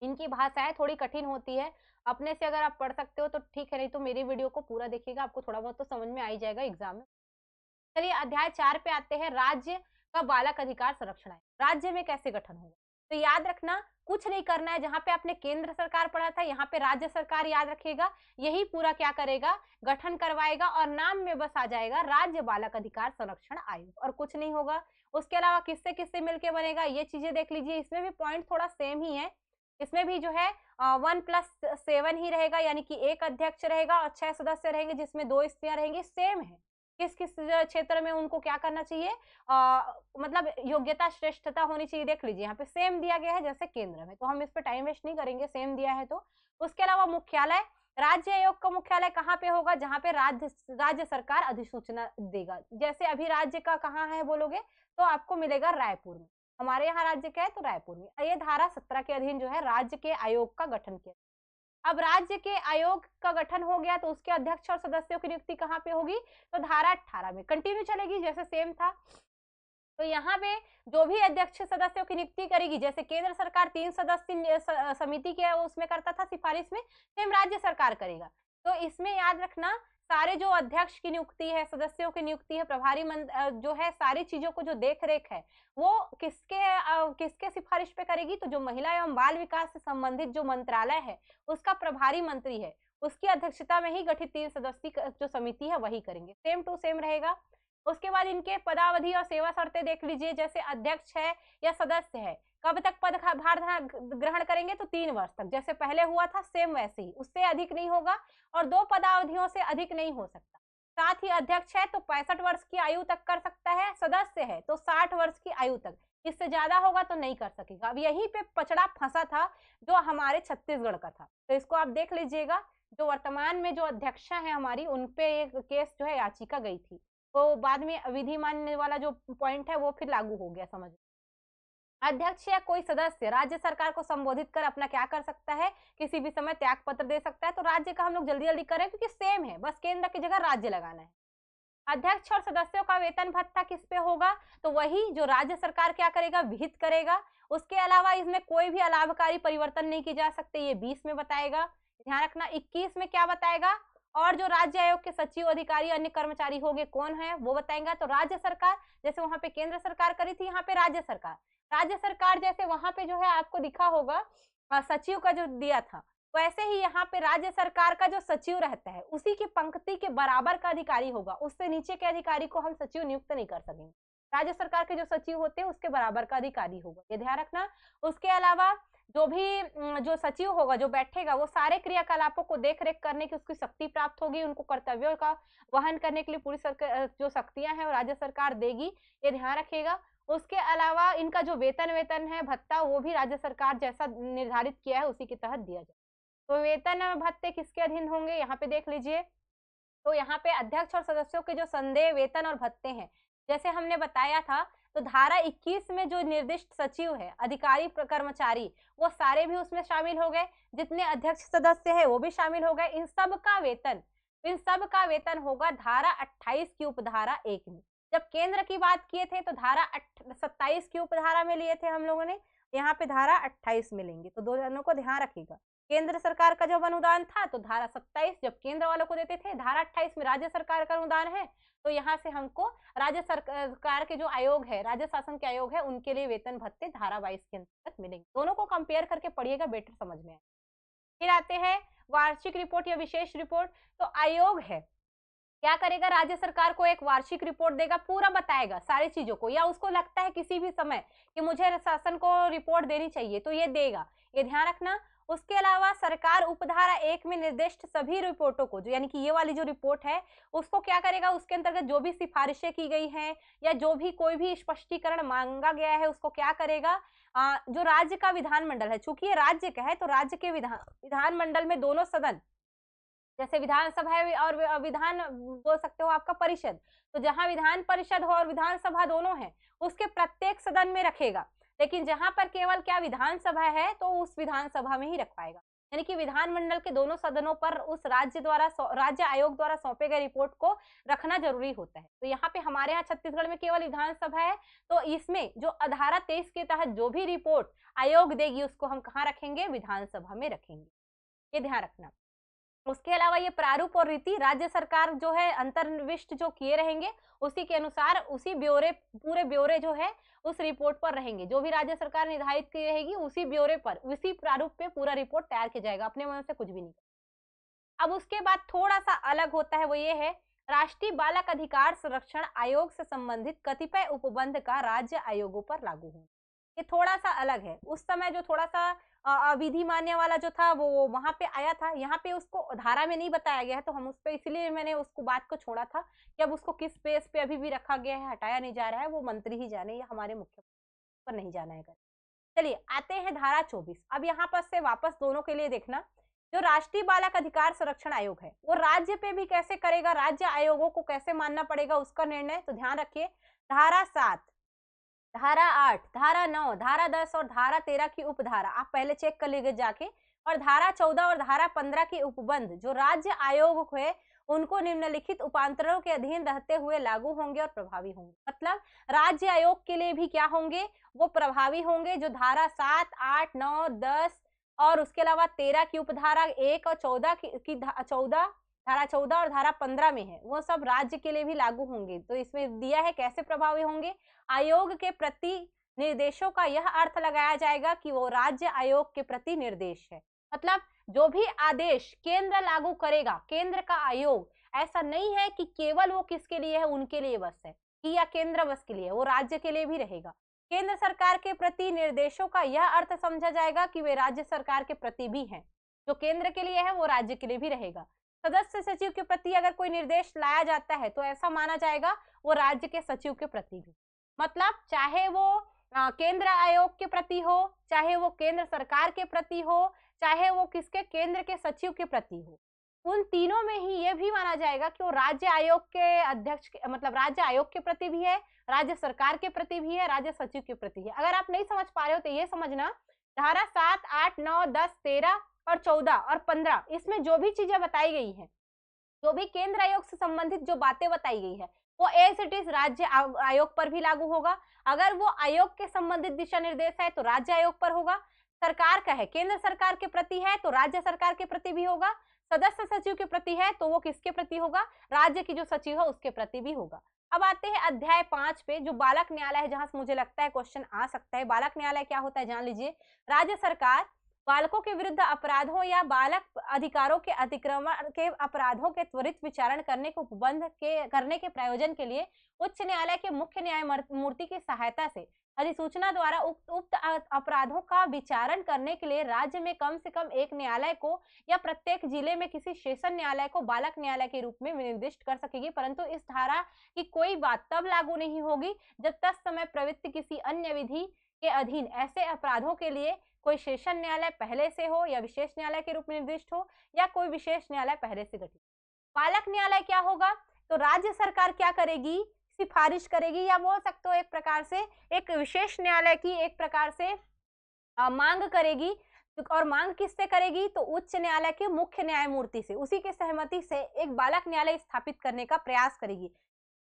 इनकी भाषाएं थोड़ी कठिन होती है, अपने से अगर आप पढ़ सकते हो तो ठीक है, नहीं तो मेरी वीडियो को पूरा देखिएगा, आपको थोड़ा बहुत तो समझ में आ ही जाएगा एग्जाम में। चलिए अध्याय 4 पे आते हैं, राज्य का बालक अधिकार संरक्षण है। राज्य में कैसे गठन होगा, तो याद रखना कुछ नहीं करना है, जहां पे आपने केंद्र सरकार पढ़ा था यहाँ पे राज्य सरकार याद रखेगा, यही पूरा क्या करेगा, गठन करवाएगा, और नाम में बस आ जाएगा राज्य बालक अधिकार संरक्षण आयोग, और कुछ नहीं होगा। उसके अलावा किससे किससे मिलकर बनेगा ये चीजें देख लीजिए, इसमें भी पॉइंट थोड़ा सेम ही है। इसमें भी जो है 1+7 ही रहेगा, यानी कि एक अध्यक्ष रहेगा और 6 सदस्य रहेंगे जिसमें 2 स्त्रियां रहेंगी। सेम है, किस किस क्षेत्र में उनको क्या करना चाहिए, मतलब योग्यता श्रेष्ठता होनी चाहिए, देख लीजिए यहाँ पे सेम दिया गया है जैसे केंद्र में, तो हम इस पे टाइम वेस्ट नहीं करेंगे, सेम दिया है तो। उसके अलावा मुख्यालय, राज्य आयोग का मुख्यालय कहाँ पे होगा, जहाँ पे राज्य सरकार अधिसूचना देगा। जैसे अभी राज्य का कहाँ है बोलोगे तो आपको मिलेगा रायपुर में, हमारे यहाँ राज्य क्या है तो रायपुर में। ये धारा 17 के अधीन जो है राज्य के आयोग का गठन किया। अब राज्य के आयोग का गठन हो गया तो उसके अध्यक्ष और सदस्यों की नियुक्ति कहाँ पे होगी, तो धारा 18 में कंटिन्यू चलेगी जैसे सेम था। तो यहाँ पे जो भी अध्यक्ष सदस्यों की नियुक्ति करेगी, जैसे केंद्र सरकार 3 सदस्य समिति के उसमें करता था सिफारिश में, सेम राज्य सरकार करेगा। तो इसमें याद रखना सारे जो अध्यक्ष की नियुक्ति है, सदस्यों की नियुक्ति है, प्रभारी जो है सारी चीजों को जो देख रेख है वो किसके सिफारिश पे करेगी, तो जो महिला एवं बाल विकास से संबंधित जो मंत्रालय है उसका प्रभारी मंत्री है उसकी अध्यक्षता में ही गठित 3 सदस्यीय जो समिति है वही करेंगे। सेम टू सेम रहेगा। उसके बाद इनके पदावधि और सेवा शर्तें देख लीजिए। जैसे अध्यक्ष है या सदस्य है, कब तक पदभार ग्रहण करेंगे, तो 3 वर्ष तक, जैसे पहले हुआ था सेम वैसे ही, उससे अधिक नहीं होगा और 2 पदावधियों से अधिक नहीं हो सकता। साथ ही अध्यक्ष है तो 65 वर्ष की आयु तक कर सकता है, सदस्य है तो 60 वर्ष की आयु तक, इससे ज्यादा होगा तो नहीं कर सकेगा। अब यहीं पे पचड़ा फंसा था जो हमारे छत्तीसगढ़ का था, तो इसको आप देख लीजिएगा। जो वर्तमान में जो अध्यक्षा है हमारी, उनपे एक केस जो है याचिका गई थी, तो बाद में विधि मानने वाला जो पॉइंट है वो फिर लागू हो गया, समझ। अध्यक्ष या कोई सदस्य राज्य सरकार को संबोधित कर अपना क्या कर सकता है, किसी भी समय त्याग पत्र दे सकता है। तो राज्य का हम लोग जल्दी जल्दी करें क्योंकि सेम है, बस केंद्र की जगह राज्य लगाना है। अध्यक्ष और सदस्यों का वेतन भत्ता किस पे होगा, तो वही जो राज्य सरकार क्या करेगा, विहित करेगा। उसके अलावा इसमें कोई भी अलाभकारी परिवर्तन नहीं किए जा सकते, ये 20 में बताएगा। ध्यान रखना 21 में क्या बताएगा, और जो राज्य आयोग के सचिव, अधिकारी, अन्य कर्मचारी होंगे कौन है वो बताएंगा। तो राज्य सरकार, जैसे वहां पे केंद्र सरकार करी थी, यहाँ पे राज्य सरकार। राज्य सरकार जैसे वहां पे जो है आपको दिखा होगा सचिव का जो दिया था, वैसे ही यहाँ पे राज्य सरकार का जो सचिव रहता है उसी की पंक्ति के बराबर का अधिकारी होगा, उससे नीचे के अधिकारी को हम सचिव नियुक्त नहीं कर सकेंगे। राज्य सरकार के जो सचिव होते हैं उसके बराबर का अधिकारी होगा, ये ध्यान रखना। उसके अलावा जो भी जो सचिव होगा, जो बैठेगा, वो सारे क्रियाकलापों को देख रेख करने की उसकी शक्ति प्राप्त होगी, उनको कर्तव्यों का वहन करने के लिए पूरी जो शक्तियां हैं वो राज्य सरकार देगी, ये ध्यान रखिएगा। उसके अलावा इनका जो वेतन है, भत्ता, वो भी राज्य सरकार जैसा निर्धारित किया है उसी के तहत दिया जाए। तो वेतन भत्ते किसके अधीन होंगे, यहाँ पे देख लीजिए। तो यहाँ पे अध्यक्ष और सदस्यों के जो संदेह वेतन और भत्ते हैं, जैसे हमने बताया था, तो धारा 21 में जो निर्दिष्ट सचिव है, अधिकारी, कर्मचारी, वो सारे भी उसमें शामिल हो गए। जितने अध्यक्ष सदस्य है वो भी शामिल हो गए। इन सब का वेतन होगा धारा 28 की उपधारा 1 में। जब केंद्र की बात किए थे तो धारा 27 की उपधारा में लिए थे हम लोगों ने, यहाँ पे धारा 28 में लेंगे। तो दोनों को ध्यान रखिएगा। केंद्र सरकार का जब अनुदान था तो धारा 27 जब केंद्र वालों को देते थे, धारा 28 में राज्य सरकार का अनुदान है, तो यहाँ से हमको राज्य सरकार के जो आयोग है, राज्य शासन के आयोग है, उनके लिए वेतन भत्ते धारा 22 के अंतर्गत मिलेंगे। दोनों को कंपेयर करके पढ़िएगा, बेटर समझ में आए। फिर आते हैं वार्षिक रिपोर्ट या विशेष रिपोर्ट। तो आयोग है क्या करेगा, राज्य सरकार को एक वार्षिक रिपोर्ट देगा, पूरा बताएगा सारी चीजों को, या उसको लगता है किसी भी समय कि मुझे शासन को रिपोर्ट देनी चाहिए तो ये देगा, ये ध्यान रखना। उसके अलावा सरकार उपधारा 1 में निर्दिष्ट सभी रिपोर्टों को, जो यानी कि ये वाली जो रिपोर्ट है उसको क्या करेगा, उसके अंतर्गत जो भी सिफारिशें की गई हैं या जो भी कोई भी स्पष्टीकरण मांगा गया है उसको क्या करेगा, जो राज्य का विधानमंडल है, चूंकि ये राज्य का है तो राज्य के विधानमंडल में दोनों सदन, जैसे विधानसभा है और विधान बोल सकते हो आपका परिषद, तो जहां विधान परिषद हो और विधानसभा दोनों है उसके प्रत्येक सदन में रखेगा। लेकिन जहां पर केवल क्या विधानसभा है तो उस विधानसभा में ही रखवाएगा, यानी कि विधानमंडल के दोनों सदनों पर उस राज्य आयोग द्वारा सौंपे गए रिपोर्ट को रखना जरूरी होता है। तो यहाँ पे हमारे यहाँ छत्तीसगढ़ में केवल विधानसभा है, तो इसमें जो धारा 23 के तहत जो भी रिपोर्ट आयोग देगी उसको हम कहाँ रखेंगे, विधानसभा में रखेंगे, ये ध्यान रखना। उसके अलावा ये प्रारूप और रीति राज्य सरकार जो है अंतर्निविष्ट जो किए रहेंगे उसी के अनुसार उसी ब्यौरे, पूरे ब्यौरे जो है उस रिपोर्ट पर रहेंगे। जो भी राज्य सरकार निर्धारित की रहेगी उसी ब्यौरे पर, उसी प्रारूप पे पूरा रिपोर्ट तैयार किया जाएगा, अपने मन से कुछ भी नहीं। अब उसके बाद थोड़ा सा अलग होता है, वो ये है राष्ट्रीय बालक अधिकार संरक्षण आयोग से संबंधित कतिपय उपबंध का राज्य आयोगों पर लागू होना। ये थोड़ा सा अलग है। उस समय जो थोड़ा सा अविधि मान्य वाला जो था वो वहां पे आया था, यहाँ पे उसको धारा में नहीं बताया गया है, तो हम उस पे इसलिए मैंने उसको बात को छोड़ा था कि अब उसको किस बेस पे अभी भी रखा गया है, हटाया नहीं जा रहा है, वो मंत्री ही जाने या हमारे मुख्यमंत्री पर नहीं जाना है। चलिए आते हैं धारा 24। अब यहाँ पर से वापस दोनों के लिए देखना, जो राष्ट्रीय बालक अधिकार संरक्षण आयोग है वो राज्य पे भी कैसे करेगा, राज्य आयोगों को कैसे मानना पड़ेगा उसका निर्णय, तो ध्यान रखिए धारा धारा 8, धारा 9, धारा 10 और धारा 13 की उपधारा आप पहले चेक कर लीजिए जाके, और धारा 14 और धारा 15 के उपबंध जो राज्य आयोग है उनको निम्नलिखित उपांतरों के अधीन रहते हुए लागू होंगे और प्रभावी होंगे। मतलब राज्य आयोग के लिए भी क्या होंगे, वो प्रभावी होंगे जो धारा 7, 8, 9, 10 और उसके अलावा 13 की उपधारा 1 और 14 की धारा 14 और धारा 15 में है, वो सब राज्य के लिए भी लागू होंगे। तो इसमें दिया है कैसे प्रभावी होंगे। आयोग के प्रति निर्देशों का यह अर्थ लगाया जाएगा कि वो राज्य आयोग के प्रति निर्देश है। मतलब जो भी आदेश केंद्र लागू करेगा, केंद्र का आयोग, ऐसा नहीं है कि केवल वो किसके लिए है, उनके लिए बस है कि या केंद्र बस के लिए, वो राज्य के लिए भी रहेगा। केंद्र सरकार के प्रति निर्देशों का यह अर्थ समझा जाएगा कि वे राज्य सरकार के प्रति भी हैं। जो केंद्र के लिए है वो राज्य के लिए भी रहेगा। सदस्य सचिव के प्रति अगर कोई निर्देश लाया जाता है तो ऐसा माना जाएगा वो राज्य के सचिव के प्रति भी। मतलब चाहे वो केंद्र आयोग के प्रति हो, चाहे वो केंद्र सरकार के प्रति हो, चाहे वो किसके केंद्र के सचिव के प्रति हो, उन तीनों में ही ये भी माना जाएगा कि वो राज्य आयोग के अध्यक्ष मतलब राज्य आयोग के प्रति भी है, राज्य सरकार के प्रति भी है, राज्य सचिव के प्रति है। अगर आप नहीं समझ पा रहे हो तो ये समझना, धारा 7, 8, 9, 10, 13 और 14 और 15 इसमें जो भी चीजें बताई गई है, जो भी केंद्र आयोग से संबंधित जो बातें बताई गई है, वो एज इट इज राज्य आयोग पर भी लागू होगा। अगर वो आयोग के संबंधित दिशा निर्देश है तो राज्य आयोग पर होगा। सरकार का है, केंद्र सरकार के प्रति है तो राज्य सरकार के प्रति भी होगा। सदस्य सचिव के प्रति है तो वो किसके प्रति होगा, राज्य की जो सचिव है उसके प्रति भी होगा। अब आते हैं अध्याय 5 पे, जो बालक न्यायालय है, जहां से मुझे लगता है क्वेश्चन आ सकता है। बालक न्यायालय क्या होता है जान लीजिए। राज्य सरकार बालकों के विरुद्ध अपराधों या बालक अधिकारों के अतिक्रमण के अपराधों के त्वरित विचारण करने को उपबंध करने के प्रयोजन के लिए उच्च न्यायालय के मुख्य न्यायमूर्ति की सहायता से अधिसूचना द्वारा उक्त अपराधों का विचारण करने के लिए राज्य में कम से कम एक न्यायालय को या प्रत्येक जिले में किसी सेशन न्यायालय को बालक न्यायालय के रूप में निर्दिष्ट कर सकेगी। परंतु इस धारा की कोई बात तब लागू नहीं होगी जब तत्समय प्रवृत्ति किसी अन्य विधि के अधीन ऐसे अपराधों के लिए कोई सेशन न्यायालय पहले से हो या विशेष न्यायालय के रूप में निर्दिष्ट हो या कोई विशेष न्यायालय पहले से गठित। बालक न्यायालय क्या होगा, तो राज्य सरकार क्या करेगी, सिफारिश करेगी या बोल सकते हो एक प्रकार से एक विशेष न्यायालय की एक प्रकार से मांग करेगी। और मांग किससे करेगी, तो उच्च न्यायालय के मुख्य न्यायमूर्ति से, उसी के सहमति से एक बालक न्यायालय स्थापित करने का प्रयास करेगी।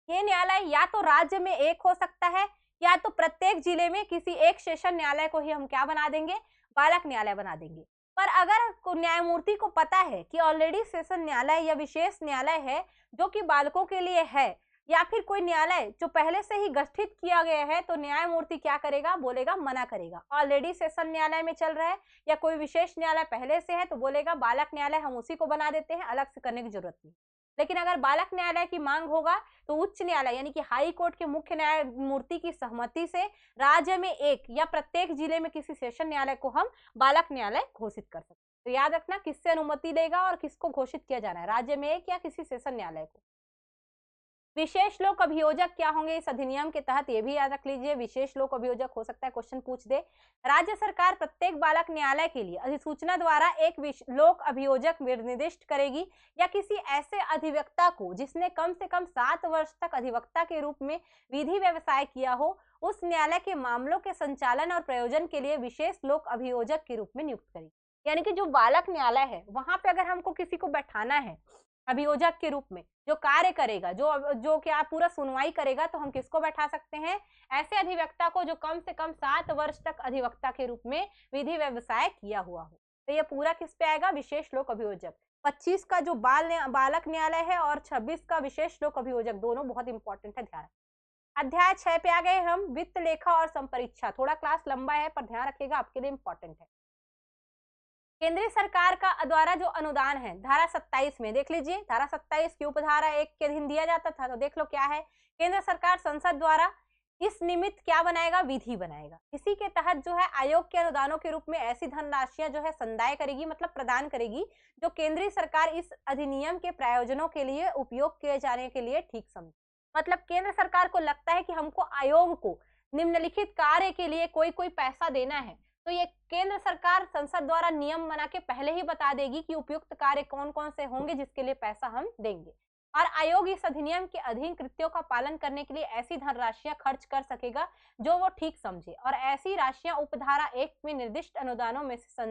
ये न्यायालय या तो राज्य में एक हो सकता है या तो प्रत्येक जिले में किसी एक सेशन न्यायालय को ही हम क्या बना देंगे, बालक न्यायालय बना देंगे। पर अगर न्यायमूर्ति को पता है कि ऑलरेडी सेशन न्यायालय या विशेष न्यायालय है जो कि बालकों के लिए है, या फिर कोई न्यायालय जो पहले से ही गठित किया गया है, तो न्यायमूर्ति क्या करेगा, बोलेगा मना करेगा। ऑलरेडी सेशन न्यायालय में चल रहा है या कोई विशेष न्यायालय पहले से है तो बोलेगा बालक न्यायालय हम उसी को बना देते हैं, अलग से करने की जरूरत नहीं। लेकिन अगर बालक न्यायालय की मांग होगा तो उच्च न्यायालय यानी कि हाई कोर्ट के मुख्य न्यायमूर्ति की सहमति से राज्य में एक या प्रत्येक जिले में किसी सेशन न्यायालय को हम बालक न्यायालय घोषित कर सकते हैं। तो याद रखना किससे अनुमति लेगा और किसको घोषित किया जाना है, राज्य में एक या किसी सेशन न्यायालय को। विशेष लोक अभियोजक क्या होंगे इस अधिनियम के तहत, ये भी याद रख लीजिए। विशेष लोक अभियोजक हो सकता है क्वेश्चन पूछ दे। राज्य सरकार प्रत्येक बालक न्यायालय के लिए अधिसूचना द्वारा एक लोक अभियोजक निर्दिष्ट करेगी या किसी ऐसे अधिवक्ता को जिसने कम से कम 7 वर्ष तक अधिवक्ता के रूप में विधि व्यवसाय किया हो, उस न्यायालय के मामलों के संचालन और प्रयोजन के लिए विशेष लोक अभियोजक के रूप में नियुक्त करेगी। यानी कि जो बालक न्यायालय है वहां पे अगर हमको किसी को बैठाना है अभियोजक के रूप में, जो कार्य करेगा, जो क्या पूरा सुनवाई करेगा, तो हम किसको बैठा सकते हैं, ऐसे अधिवक्ता को जो कम से कम 7 वर्ष तक अधिवक्ता के रूप में विधि व्यवसाय किया हुआ हो। तो ये पूरा किस पे आएगा, विशेष लोक अभियोजक। 25 का जो बालक न्यायालय है और 26 का विशेष लोक अभियोजक, दोनों बहुत इंपॉर्टेंट है, ध्यान। अध्याय 6 पे आ गए हम, वित्त लेखा और संपरीक्षा। थोड़ा क्लास लंबा है पर ध्यान रखिएगा, आपके लिए इंपॉर्टेंट है। केंद्रीय सरकार का द्वारा जो अनुदान है, धारा 27 में देख लीजिए, धारा 27 की उपधारा 1 के अधीन दिया जाता था। तो देख लो क्या है, केंद्र सरकार संसद द्वारा इस निमित्त क्या बनाएगा, विधि बनाएगा। इसी के तहत जो है आयोग के अनुदानों के रूप में ऐसी धनराशियां जो है संदाय करेगी, मतलब प्रदान करेगी, जो केंद्रीय सरकार इस अधिनियम के प्रायोजनों के लिए उपयोग किए जाने के लिए ठीक समझे। मतलब केंद्र सरकार को लगता है कि हमको आयोग को निम्नलिखित कार्य के लिए कोई पैसा देना है, तो ये केंद्र सरकार संसद द्वारा नियम बना के पहले ही बता देगी कि उपयुक्त कार्य कौन कौन से होंगे जिसके लिए पैसा हम देंगे। और आयोग इस अधिनियम के अधीन कृत्यों का पालन करने के लिए ऐसी धनराशियां खर्च कर सकेगा जो वो ठीक समझे, और ऐसी राशियां उपधारा 1 में निर्दिष्ट अनुदानों में से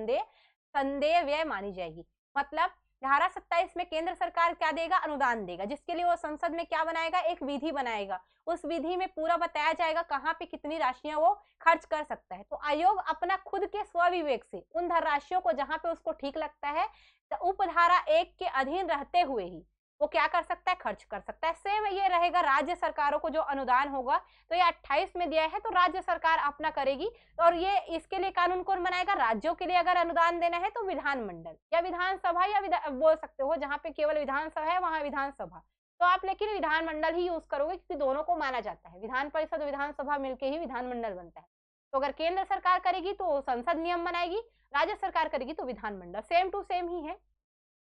संदेय व्यय मानी जाएगी। मतलब धारा 27 में केंद्र सरकार क्या देगा, अनुदान देगा, जिसके लिए वो संसद में क्या बनाएगा, एक विधि बनाएगा। उस विधि में पूरा बताया जाएगा कहाँ पे कितनी राशियां वो खर्च कर सकता है। तो आयोग अपना खुद के स्वविवेक से उन धनराशियों को जहां पे उसको ठीक लगता है, तो उपधारा 1 के अधीन रहते हुए ही वो क्या कर सकता है, खर्च कर सकता है। सेम ये रहेगा राज्य सरकारों को जो अनुदान होगा, तो ये 28 में दिया है तो राज्य सरकार अपना करेगी, और ये इसके लिए कानून कौन बनाएगा, राज्यों के लिए अगर अनुदान देना है तो विधानमंडल या विधानसभा, या बोल सकते हो जहां पे केवल विधानसभा है वहां विधानसभा, तो आप लेकिन विधानमंडल ही यूज करोगे क्योंकि दोनों को माना जाता है, विधान परिषद और विधानसभा मिलकर ही विधानमंडल बनता है। तो अगर केंद्र सरकार करेगी तो संसद नियम बनाएगी, राज्य सरकार करेगी तो विधानमंडल, सेम टू सेम ही है,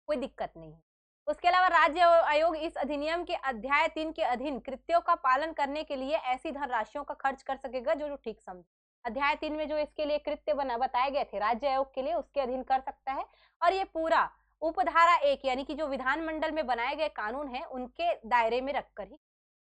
कोई दिक्कत नहीं है। उसके अलावा राज्य आयोग इस अधिनियम के अध्याय 3 के अधीन कृत्यों का पालन करने के लिए ऐसी धनराशियों का खर्च कर सकेगा जो ठीक समझे। अध्याय 3 में जो इसके लिए कृत्य बताए गए थे राज्य आयोग के लिए, उसके अधीन कर सकता है। और ये पूरा उपधारा 1 यानी कि जो विधानमंडल में बनाए गए कानून है उनके दायरे में रखकर ही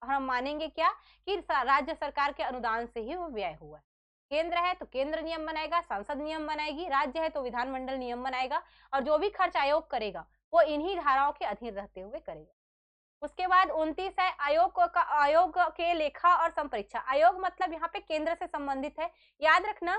हम मानेंगे क्या कि राज्य सरकार के अनुदान से ही वो व्यय हुआ है। केंद्र है तो केंद्र नियम बनाएगा, संसद नियम बनाएगी, राज्य है तो विधानमंडल नियम बनाएगा, और जो भी खर्च आयोग करेगा वो इन्हीं धाराओं के अधीन रहते हुए करेगा। उसके बाद 29 है आयोग के लेखा और संपरीक्षा। आयोग मतलब यहाँ पे केंद्र से संबंधित है, याद रखना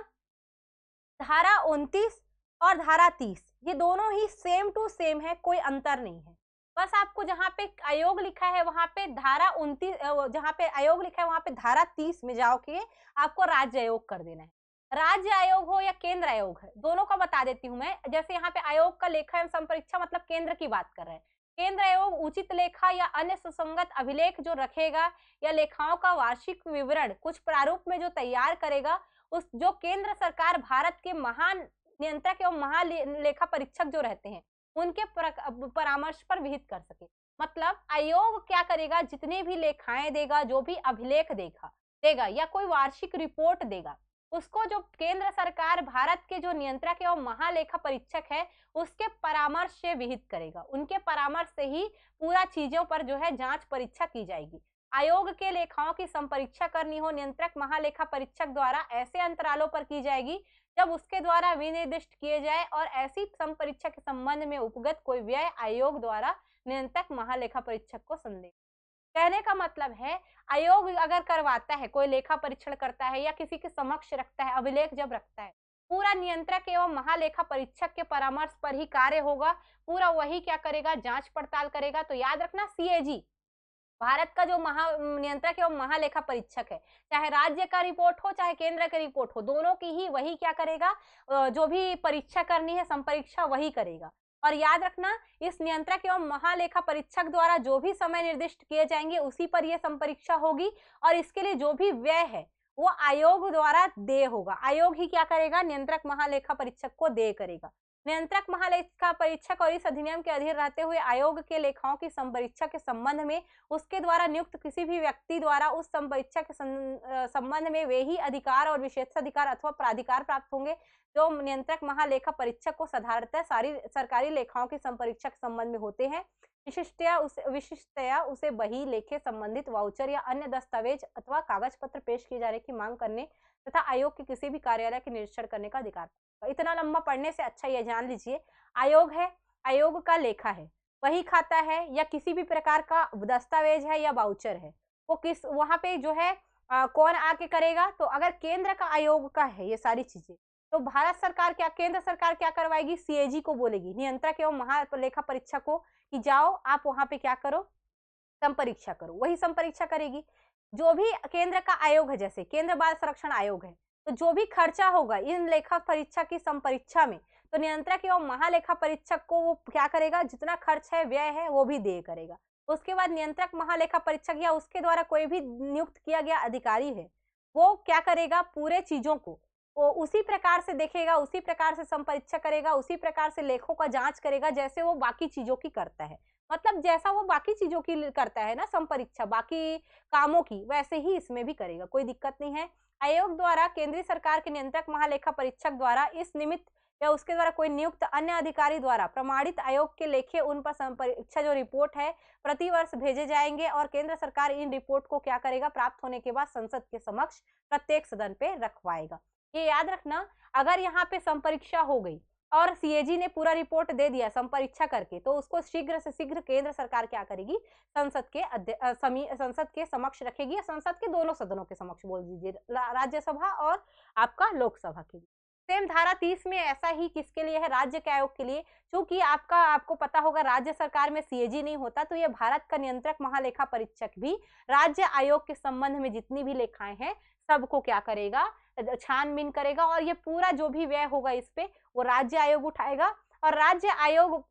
धारा 29 और धारा 30 ये दोनों ही सेम टू सेम है, कोई अंतर नहीं है। बस आपको जहाँ पे आयोग लिखा है वहां पे धारा 29, जहाँ पे आयोग लिखा है वहां पे धारा 30 में जाओ के आपको राज्य आयोग कर देना है। राज्य आयोग हो या केंद्र आयोग है, दोनों का बता देती हूँ मैं। जैसे यहाँ पे आयोग का लेखा एवं संपरीक्षा मतलब केंद्र की बात कर रहे हैं। केंद्र आयोग उचित लेखा या अन्य सुसंगत अभिलेख जो रखेगा या लेखाओं का वार्षिक विवरण कुछ प्रारूप में जो तैयार करेगा, उस जो केंद्र सरकार भारत के महान नियंत्रक एवं महालेखा परीक्षक जो रहते हैं उनके परामर्श पर विहित कर सके। मतलब आयोग क्या करेगा, जितने भी लेखाएं देगा, जो भी अभिलेख देगा या कोई वार्षिक रिपोर्ट देगा, उसको जो केंद्र सरकार भारत के जो नियंत्रक एवं महालेखा परीक्षक है उसके परामर्श से विहित करेगा। उनके परामर्श से ही पूरा चीजों पर जो है जांच परीक्षा की जाएगी। आयोग के लेखाओं की संपरीक्षा करनी हो नियंत्रक महालेखा परीक्षक द्वारा ऐसे अंतरालों पर की जाएगी जब उसके द्वारा विनिर्दिष्ट किए जाए, और ऐसी संपरीक्षा के संबंध में उपगत कोई व्यय आयोग द्वारा नियंत्रक महालेखा परीक्षक को संदेह। कहने का मतलब है आयोग अगर करवाता है, कोई लेखा परीक्षण करता है या किसी के समक्ष रखता है, अभिलेख जब रखता है, पूरा नियंत्रक एवं महालेखा परीक्षक के परामर्श पर ही कार्य होगा। पूरा वही क्या करेगा, जांच पड़ताल करेगा। तो याद रखना सीएजी भारत का जो नियंत्रक एवं महालेखा परीक्षक है, चाहे राज्य का रिपोर्ट हो चाहे केंद्र का रिपोर्ट हो, दोनों की ही वही क्या करेगा, जो भी परीक्षा करनी है संपरीक्षा वही करेगा। और याद रखना इस नियंत्रक एवं महालेखा परीक्षक द्वारा जो भी समय निर्दिष्ट किए जाएंगे उसी पर यह संपरीक्षा होगी, और इसके लिए जो भी व्यय है वो आयोग द्वारा देय होगा। आयोग ही क्या करेगा, नियंत्रक महालेखा परीक्षक को देय करेगा। नियंत्रक महालेखा परीक्षक और इस अधिनियम के अधीन रहते हुए आयोग के लेखाओं की संपरीक्षा के संबंध में उसके द्वारा नियुक्त किसी भी व्यक्ति द्वारा उस संपरीक्षा के संबंध में वे ही अधिकार और विशेषाधिकार अथवा प्राधिकार प्राप्त होंगे जो नियंत्रक महालेखा परीक्षक को साधारणतः सारी सरकारी लेखाओं की संपरीक्षा के संबंध में होते हैं। विशिष्टया उसे बही लेखे संबंधित वाउचर या अन्य दस्तावेज अथवा कागज पत्र पेश किए जाने की मांग करने तथा आयोग के किसी भी कार्यालय के निरीक्षण करने का अधिकार। इतना लंबा पढ़ने से अच्छा ये जान लीजिए, आयोग है, आयोग का लेखा है, वही खाता है या किसी भी प्रकार का दस्तावेज है या वाउचर है, वो किस वहां पे जो है कौन आके करेगा। तो अगर केंद्र का आयोग का है ये सारी चीजें, तो भारत सरकार क्या, केंद्र सरकार क्या करवाएगी, सीएजी को बोलेगी, नियंत्रक एवं महालेखा परीक्षक को, कि जाओ आप वहां पे क्या करो, संपरीक्षा करो, वही संपरीक्षा करेगी। जो भी केंद्र का आयोग है, जैसे केंद्र बाल संरक्षण आयोग है, तो जो भी खर्चा होगा इन लेखा परीक्षा की संपरीक्षा में, तो नियंत्रक एवं महालेखा परीक्षक को वो क्या करेगा, जितना खर्च है व्यय है वो भी देय करेगा। उसके बाद नियंत्रक महालेखा परीक्षक या उसके द्वारा कोई भी नियुक्त किया गया अधिकारी है वो क्या करेगा, पूरे चीजों को वो उसी प्रकार से देखेगा, उसी प्रकार से संपरीक्षा करेगा, उसी प्रकार से लेखों का जांच करेगा जैसे वो बाकी चीजों की करता है। मतलब जैसा वो बाकी चीजों की करता है ना संपरीक्षा बाकी कामों की, वैसे ही इसमें भी करेगा, कोई दिक्कत नहीं है। आयोग द्वारा केंद्रीय सरकार के नियंत्रक महालेखा परीक्षक द्वारा इस निमित्त या उसके द्वारा कोई नियुक्त अन्य अधिकारी द्वारा प्रमाणित आयोग के लेखे उन पर संपरीक्षा जो रिपोर्ट है प्रतिवर्ष भेजे जाएंगे और केंद्र सरकार इन रिपोर्ट को क्या करेगा, प्राप्त होने के बाद संसद के समक्ष प्रत्येक सदन पे रखवाएगा। ये याद रखना, अगर यहाँ पे संपरीक्षा हो गई और सीएजी ने पूरा रिपोर्ट दे दिया संपरीक्षा करके, तो उसको शीघ्र से शीघ्र केंद्र सरकार क्या करेगी, संसद के समक्ष रखेगी, या संसद के दोनों सदनों के समक्ष बोल दीजिए, राज्यसभा और आपका लोकसभा के लिए। सेम धारा 30 में ऐसा ही किसके लिए है, राज्य के आयोग के लिए। क्योंकि आपको पता होगा राज्य सरकार में सीएजी नहीं होता, तो ये भारत का नियंत्रक महालेखा परीक्षक भी राज्य आयोग के संबंध में जितनी भी लेखाएं हैं सबको क्या करेगा, छानबीन करेगा, और ये पूरा जो भी व्यय होगा इस पे वो राज्य आयोग उठाएगा। और राज्य आयोग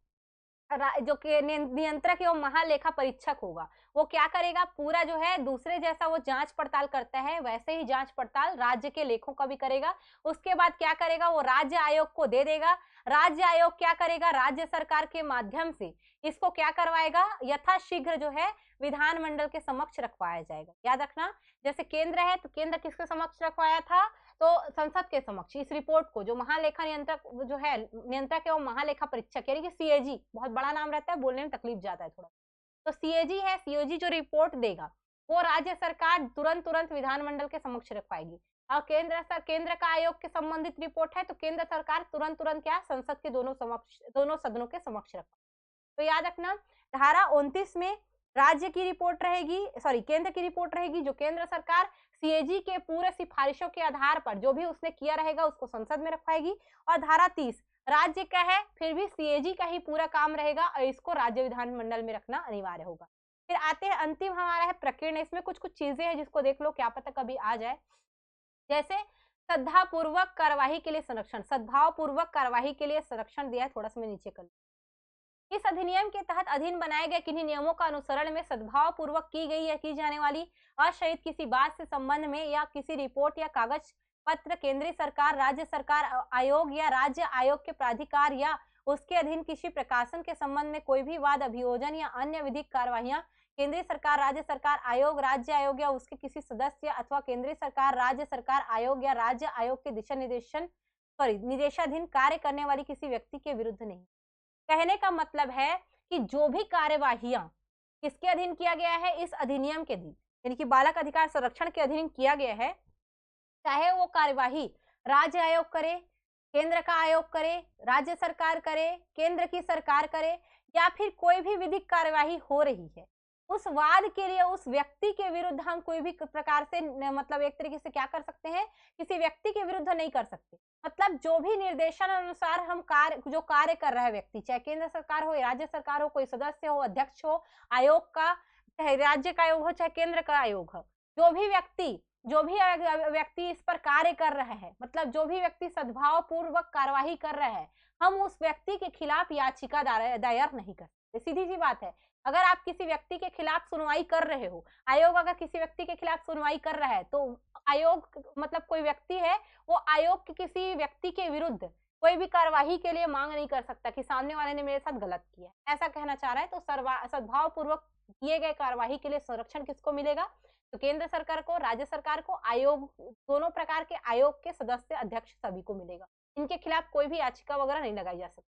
जो कि नियंत्रक एवं महालेखा परीक्षक होगा, वो क्या करेगा, पूरा जो है दूसरे जैसा वो जांच पड़ताल करता है वैसे ही जांच पड़ताल राज्य के लेखों का भी करेगा। उसके बाद क्या करेगा, वो राज्य आयोग को दे देगा। राज्य आयोग क्या करेगा, राज्य सरकार के माध्यम से इसको क्या करवाएगा, यथाशीघ्र जो है विधानमंडल के समक्ष रखवाया जाएगा। याद रखना, जैसे केंद्र है तो केंद्र किसके समक्ष रखवाया था, तो संसद के समक्ष इस रिपोर्ट को, जो महालेखा नियंत्रक जो है, नियंत्रक एवं महालेखा परीक्षक यानी कि सीएजी, बहुत बड़ा नाम रहता है, बोलने में तकलीफ जाता है थोड़ा, तो सीएजी है, सीएजी जो रिपोर्ट देगा वो राज्य सरकार तुरंत विधानमंडल के समक्ष रखवाएगी। और केंद्र का आयोग के संबंधित रिपोर्ट है तो केंद्र सरकार तुरंत क्या संसद के दोनों सदनों के समक्ष रखवाएगी। तो याद रखना, धारा 29 में राज्य की रिपोर्ट रहेगी, केंद्र की रिपोर्ट रहेगी, जो केंद्र सरकार सीएजी के पूरे सिफारिशों के आधार पर जो भी उसने किया रहेगा उसको संसद में रखवाएगी। और धारा 30 राज्य का है, फिर भी सीएजी का ही पूरा काम रहेगा और इसको राज्य विधानमंडल में रखना अनिवार्य होगा। फिर आते हैं अंतिम हमारा है प्रकीर्ण। इसमें कुछ चीजें हैं जिसको देख लो, क्या पता कभी आ जाए। जैसे सद्भावपूर्वक कार्यवाही के लिए संरक्षण, सद्भावपूर्वक कार्यवाही के लिए संरक्षण दिया है, थोड़ा सा मैं नीचे कर। इस अधिनियम के तहत अधीन बनाए गए किन्हीं नियमों का अनुसरण में सद्भाव पूर्वक की गई या की जाने वाली अशहित किसी बात से संबंध में या किसी रिपोर्ट या कागज पत्र केंद्रीय सरकार, राज्य सरकार, आयोग या राज्य आयोग के प्राधिकार या उसके अधीन किसी प्रकाशन के संबंध में कोई भी वाद, अभियोजन या अन्य विधिक कार्यवाहियां केंद्रीय सरकार, राज्य सरकार, आयोग, राज्य आयोग या उसके किसी सदस्य अथवा केंद्रीय सरकार, राज्य सरकार, आयोग या राज्य आयोग के निर्देशाधीन कार्य करने वाली किसी व्यक्ति के विरुद्ध नहीं। कहने का मतलब है कि जो भी कार्यवाहियां किसके अधीन किया गया है, इस अधिनियम के अधीन, यानी कि बालक अधिकार संरक्षण के अधीन किया गया है, चाहे वो कार्यवाही राज्य आयोग करे, केंद्र का आयोग करे, राज्य सरकार करे, केंद्र की सरकार करे, या फिर कोई भी विधिक कार्यवाही हो रही है, उस वाद के लिए उस व्यक्ति के विरुद्ध हम कोई भी प्रकार से मतलब एक तरीके से क्या कर सकते हैं, किसी व्यक्ति के विरुद्ध नहीं कर सकते। मतलब जो भी निर्देशन अनुसार हम कार्य कर रहा है व्यक्ति, चाहे केंद्र सरकार हो, राज्य सरकार हो, कोई सदस्य हो, अध्यक्ष हो, आयोग का, चाहे राज्य का आयोग हो, चाहे केंद्र का आयोग हो, जो भी व्यक्ति इस पर कार्य कर रहा है, मतलब जो भी व्यक्ति सद्भाव पूर्वक कार्यवाही कर रहा है, हम उस व्यक्ति के खिलाफ याचिका दायर नहीं कर सकते। सीधी सी बात है, अगर आप किसी व्यक्ति के खिलाफ सुनवाई कर रहे हो, आयोग अगर किसी व्यक्ति के खिलाफ सुनवाई कर रहा है, तो आयोग मतलब कोई व्यक्ति है, वो आयोग के किसी व्यक्ति के विरुद्ध कोई भी कार्यवाही के लिए मांग नहीं कर सकता कि सामने वाले ने मेरे साथ गलत किया, ऐसा कहना चाह रहा है। तो सद्भाव पूर्वक किए गए कार्यवाही के लिए संरक्षण किसको मिलेगा, तो केंद्र सरकार को, राज्य सरकार को, आयोग, दोनों प्रकार के आयोग के सदस्य, अध्यक्ष सभी को मिलेगा। इनके खिलाफ कोई भी याचिका वगैरह नहीं लगाई जा सकती।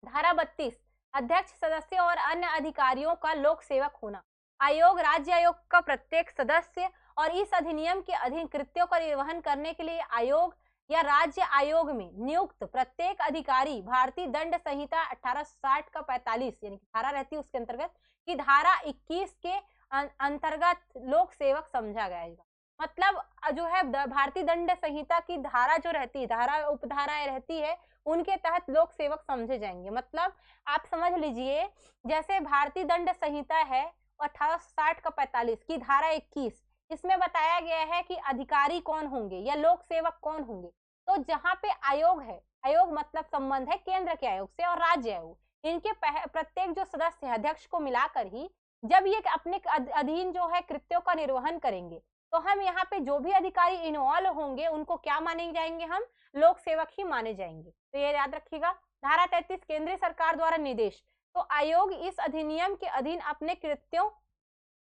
धारा 32 अध्यक्ष, सदस्य और अन्य अधिकारियों का लोक सेवक होना। आयोग, राज्य आयोग का प्रत्येक सदस्य और इस अधिनियम के अधीन कृत्यों का निर्वहन करने के लिए आयोग या राज्य आयोग में नियुक्त प्रत्येक अधिकारी भारतीय दंड संहिता 1860 का 45 यानी कि धारा रहती है उसके अंतर्गत की धारा 21 के अंतर्गत लोक सेवक समझा जाएगा। मतलब जो है भारतीय दंड संहिता की धारा जो रहती है, धारा उपधाराएं रहती है, उनके तहत लोक सेवक समझे जाएंगे। मतलब आप समझ लीजिए, जैसे भारतीय दंड संहिता है 1860 का 45 की धारा 21, इसमें बताया गया है कि अधिकारी कौन होंगे या लोक सेवक कौन होंगे। तो जहां पे आयोग है, आयोग मतलब संबंध है केंद्र के आयोग से और राज्य आयोग, इनके प्रत्येक जो सदस्य है, अध्यक्ष को मिलाकर ही जब ये अपने अधीन जो है कृत्यों का निर्वहन करेंगे, तो हम यहाँ पे जो भी अधिकारी इन्वॉल्व होंगे उनको क्या माने जाएंगे, हम लोक सेवक ही माने जाएंगे। तो ये याद रखिएगा। धारा 33 केंद्रीय सरकार द्वारा निर्देश, तो आयोग इस अधिनियम के अधीन अपने कृत्यों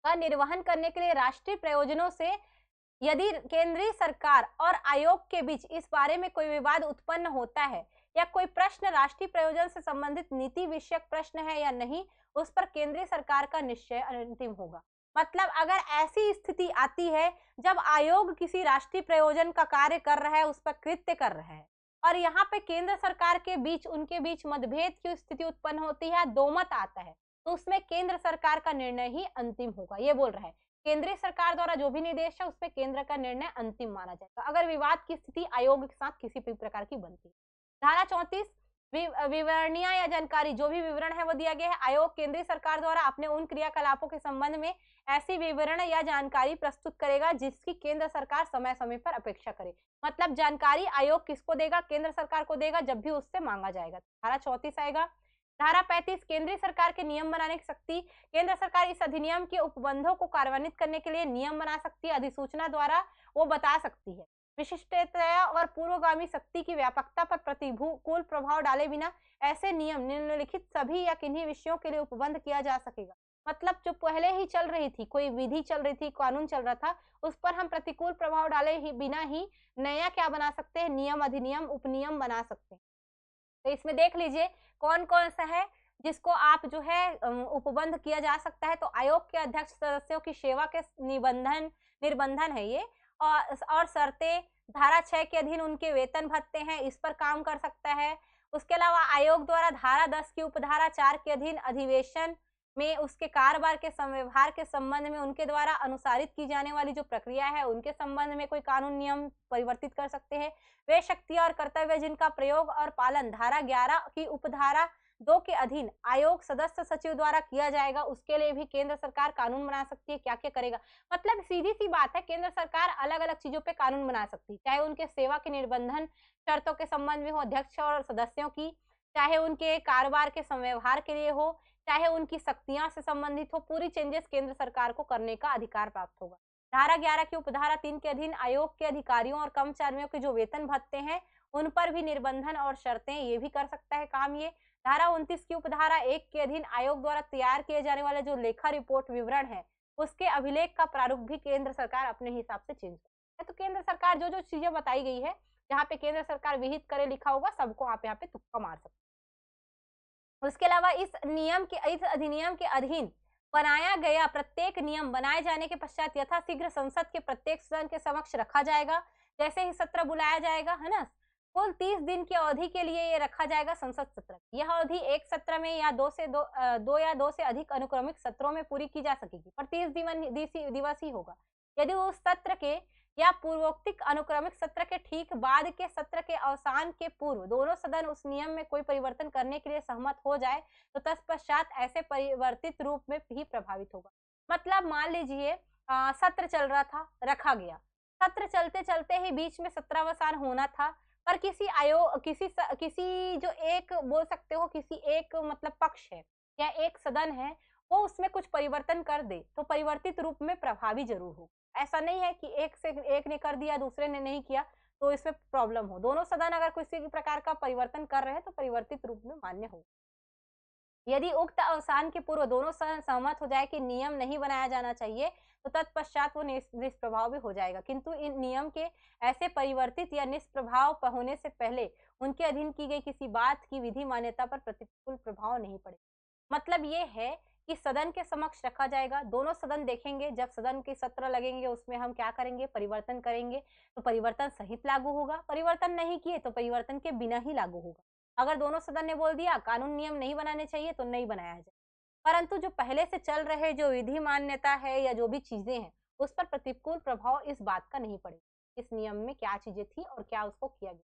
का निर्वहन करने के लिए राष्ट्रीय प्रयोजनों से यदि केंद्रीय सरकार और आयोग के बीच इस बारे में कोई विवाद उत्पन्न होता है या कोई प्रश्न राष्ट्रीय प्रयोजन से संबंधित नीति विषयक प्रश्न है या नहीं, उस पर केंद्रीय सरकार का निश्चय अंतिम होगा। मतलब अगर ऐसी स्थिति आती है जब आयोग किसी राष्ट्रीय प्रयोजन का कार्य कर रहा है, उस पर कृत्य कर रहा है और यहाँ पे केंद्र सरकार के बीच उनके बीच मतभेद की स्थिति उत्पन्न होती है, दोमत आता है, तो उसमें केंद्र सरकार का निर्णय ही अंतिम होगा। ये बोल रहा है केंद्रीय सरकार द्वारा जो भी निर्देश है उसमें केंद्र का निर्णय अंतिम माना जाएगा अगर विवाद की स्थिति आयोग के साथ किसी भी प्रकार की बनती है। धारा 34 विवरणिया या जानकारी, जो भी विवरण है वो दिया गया है। आयोग केंद्रीय सरकार द्वारा अपने उन क्रियाकलापों के संबंध में ऐसी विवरण या जानकारी प्रस्तुत करेगा जिसकी केंद्र सरकार समय समय पर अपेक्षा करे। मतलब जानकारी आयोग किसको देगा? केंद्र सरकार को देगा जब भी उससे मांगा जाएगा। धारा 34 आएगा। धारा 35 केंद्रीय सरकार के नियम बनाने की शक्ति। केंद्र सरकार इस अधिनियम के उपबंधों को कार्यान्वित करने के लिए नियम बना सकती है, अधिसूचना द्वारा वो बता सकती है। विशिष्टता और पूर्वगामी शक्ति की व्यापकता पर प्रतिकूल प्रभाव डाले बिना ऐसे नियम निम्नलिखित सभी या किन्हीं विषयों के लिए उपबंध किया जा सकेगा। मतलब जो पहले ही चल रही थी, कोई विधि चल रही थी, कानून चल रहा था, उस पर हम प्रतिकूल प्रभाव डाले ही बिना ही नया क्या बना सकते हैं? नियम, अधिनियम, उपनियम बना सकते हैं। तो इसमें देख लीजिए कौन कौन सा है जिसको आप जो है उपबंध किया जा सकता है। तो आयोग के अध्यक्ष सदस्यों की सेवा के निर्बंधन है ये और शर्तें। धारा 6 के अधीन उनके वेतन भत्ते हैं, इस पर काम कर सकता है। उसके अलावा आयोग द्वारा धारा 10 की उपधारा 4 के अधीन अधिवेशन में उसके कारोबार के व्यवहार के संबंध में उनके द्वारा अनुसारित की जाने वाली जो प्रक्रिया है उनके संबंध में कोई कानून नियम परिवर्तित कर सकते हैं। वे शक्तियां और कर्तव्य जिनका प्रयोग और पालन धारा 11 की उपधारा 2 के अधीन आयोग सदस्य सचिव द्वारा किया जाएगा, उसके लिए भी केंद्र सरकार कानून बना सकती है। क्या क्या करेगा? मतलब सीधी सी बात है, केंद्र सरकार अलग अलग चीजों पे कानून बना सकती है, चाहे उनके सेवा के निर्बंधन शर्तों के संबंध में हो अध्यक्ष और सदस्यों की, चाहे उनके कारोबार के संव्यवहार के लिए हो, चाहे उनकी शक्तियां से संबंधित हो, पूरी चेंजेस केंद्र सरकार को करने का अधिकार प्राप्त होगा। धारा 11 की उपधारा 3 के अधीन आयोग के अधिकारियों और कर्मचारियों के जो वेतन भत्ते हैं उन पर भी निर्बंधन और शर्तें ये भी कर सकता है काम ये। धारा 29 की उपधारा 1 के अधीन आयोग द्वारा तैयार किए जाने वाले जो लेखा रिपोर्ट विवरण है उसके अभिलेख का प्रारूप भी केंद्र सरकार अपने हिसाब से चेंज करती है। तो केंद्र सरकार जो जो चीजें बताई गई है जहाँ पे केंद्र सरकार विहित करे लिखा होगा सबको आप यहाँ पे तुक्का मार सकते हैं। उसके अलावा इस अधिनियम के अधीन बनाया गया प्रत्येक नियम बनाए जाने के पश्चात यथाशीघ्र संसद के प्रत्येक सदन के समक्ष रखा जाएगा। जैसे ही सत्र बुलाया जाएगा, है ना, कुल 30 दिन की अवधि के लिए ये रखा जाएगा संसद सत्र। यह अवधि एक सत्र में या दो या दो से अधिक अनुक्रमिक सत्रों में पूरी की जा सकेगी, पर 30 दिवस ही होगा। यदि उस सत्र के या पूर्वोक्तिक अनुक्रमिक सत्र के ठीक बाद के सत्र के अवसान के पूर्व दोनों सदन उस नियम में कोई परिवर्तन करने के लिए सहमत हो जाए तो तत्पश्चात ऐसे परिवर्तित रूप में ही प्रभावित होगा। मतलब मान लीजिए सत्र चल रहा था, रखा गया, सत्र चलते चलते ही बीच में सत्रावसान होना था, पर किसी जो एक बोल सकते हो किसी एक मतलब पक्ष है या एक सदन है वो उसमें कुछ परिवर्तन कर दे तो परिवर्तित रूप में प्रभावी जरूर हो। ऐसा नहीं है कि एक ने कर दिया दूसरे ने नहीं किया तो इसमें प्रॉब्लम हो। दोनों सदन अगर किसी प्रकार का परिवर्तन कर रहे हैं तो परिवर्तित रूप में मान्य हो। यदि उक्त अवसान के पूर्व दोनों सदन सहमत हो जाए कि नियम नहीं बनाया जाना चाहिए तो तत्पश्चात वो निष्प्रभाव भी हो जाएगा। किंतु इन नियम के ऐसे परिवर्तित या निष्प्रभाव होने से पहले उनके अधीन की गई किसी बात की विधि मान्यता पर प्रतिकूल प्रभाव नहीं पड़ेगा। मतलब ये है कि सदन के समक्ष रखा जाएगा, दोनों सदन देखेंगे, जब सदन के सत्र लगेंगे उसमें हम क्या करेंगे, परिवर्तन करेंगे तो परिवर्तन सहित लागू होगा, परिवर्तन नहीं किए तो परिवर्तन के बिना ही लागू होगा। अगर दोनों सदन ने बोल दिया कानून नियम नहीं बनाने चाहिए तो नहीं बनाया जाए, परंतु जो पहले से चल रहे जो विधि मान्यता है या जो भी चीजें हैं उस पर प्रतिकूल प्रभाव इस बात का नहीं पड़ेगा, इस नियम में क्या चीजें थी और क्या उसको किया गया।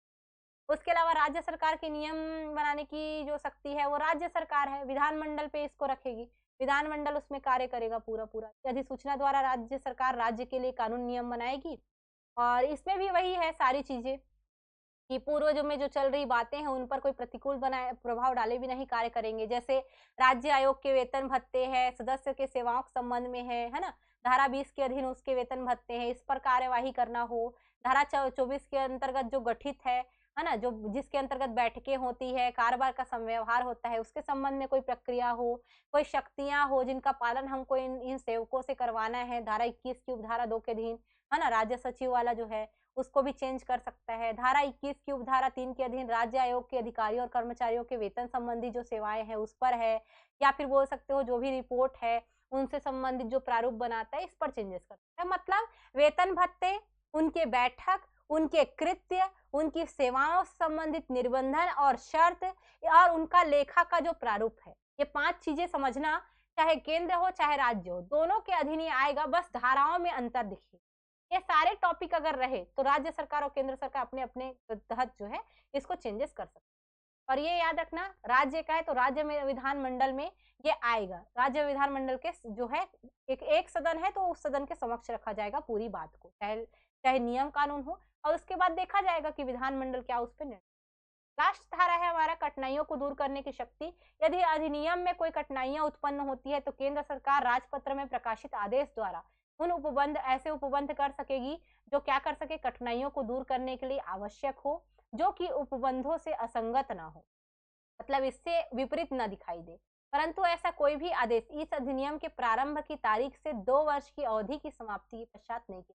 उसके अलावा राज्य सरकार के नियम बनाने की जो शक्ति है वो राज्य सरकार है, विधानमंडल पे इसको रखेगी, विधानमंडल उसमें कार्य करेगा पूरा। अधिसूचना द्वारा राज्य सरकार राज्य के लिए कानून नियम बनाएगी और इसमें भी वही है सारी चीजें कि पूर्वजों में जो चल रही बातें हैं उन पर कोई प्रतिकूल प्रभाव डाले भी नहीं कार्य करेंगे। जैसे राज्य आयोग के वेतन भत्ते हैं, सदस्य के सेवाओं के संबंध में है ना, धारा 20 के अधीन उसके वेतन भत्ते हैं, इस पर कार्यवाही करना हो। धारा 24 के अंतर्गत जो गठित है ना, जो जिसके अंतर्गत बैठकें होती है, कारोबार का संव्यवहार होता है, उसके संबंध में कोई प्रक्रिया हो, कोई शक्तियां हो जिनका पालन हमको इन सेवकों से करवाना है, धारा 21 की उपधारा 2 के अधीन है ना, राज्य सचिव वाला जो है उसको भी चेंज कर सकता है। धारा 21 की उपधारा 3 के अधीन राज्य आयोग के अधिकारियों और कर्मचारियों के वेतन संबंधी जो सेवाएं हैं उस पर है, या फिर बोल सकते हो जो भी रिपोर्ट है उनसे संबंधित जो प्रारूप बनाता है इस पर चेंजेस कर सकता है। मतलब वेतन भत्ते, उनके बैठक, उनके कृत्य, उनकी सेवाओं से संबंधित निबंधन और शर्त और उनका लेखा का जो प्रारूप है, ये 5 चीजें समझना, चाहे केंद्र हो चाहे राज्य हो, दोनों के अधीन ही आएगा, बस धाराओं में अंतर दिखेगा। ये सारे टॉपिक अगर रहे तो राज्य सरकार और केंद्र सरकार अपने अपने तहत जो है इसको चेंजेस कर सकते हैं। और ये याद रखना, राज्य का है तो राज्य में विधानमंडल में ये आएगा। राज्य विधानमंडल के जो है एक सदन है तो उस सदन के समक्ष रखा जाएगा पूरी बात को, चाहे चाहे नियम कानून हो, और उसके बाद देखा जाएगा कि विधानमंडल क्या उस पर निर्णय। लास्ट धारा है हमारा कठिनाइयों को दूर करने की शक्ति। यदि अधिनियम में कोई कठिनाइयां उत्पन्न होती है तो केंद्र सरकार राजपत्र में प्रकाशित आदेश द्वारा उन उपबंध ऐसे उपबंध कर सकेगी जो क्या कर सके, कठिनाइयों को दूर करने के लिए आवश्यक हो, जो कि उपबंधों से असंगत ना हो, मतलब इससे विपरीत न दिखाई दे। परंतु ऐसा कोई भी आदेश इस अधिनियम के प्रारंभ की तारीख से 2 वर्ष की अवधि की समाप्ति के पश्चात नहीं किया।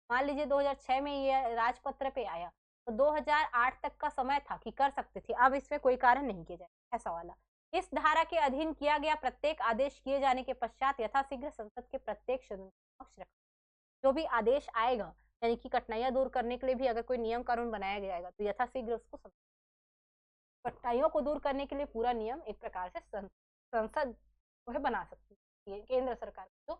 मान लीजिए 2006 में ये राजपत्र पे आया तो 2008 तक का समय था कि कर सकते थे, अब इसमें कोई कारण नहीं किया जाए ऐसा वाला। इस धारा के अधीन किया गया प्रत्येक आदेश किए जाने के पश्चात यथाशीघ्र संसद के प्रत्येक सदन समक्ष रखा। जो भी आदेश आएगा, यानी कि कठिनाइयां दूर करने के लिए भी अगर कोई नियम कानून बनाया जाएगा तो यथाशीघ्र उसको कठिनाइयों को दूर करने के लिए पूरा नियम एक प्रकार से संसद जो है बना सकती है। ये केंद्र सरकार जो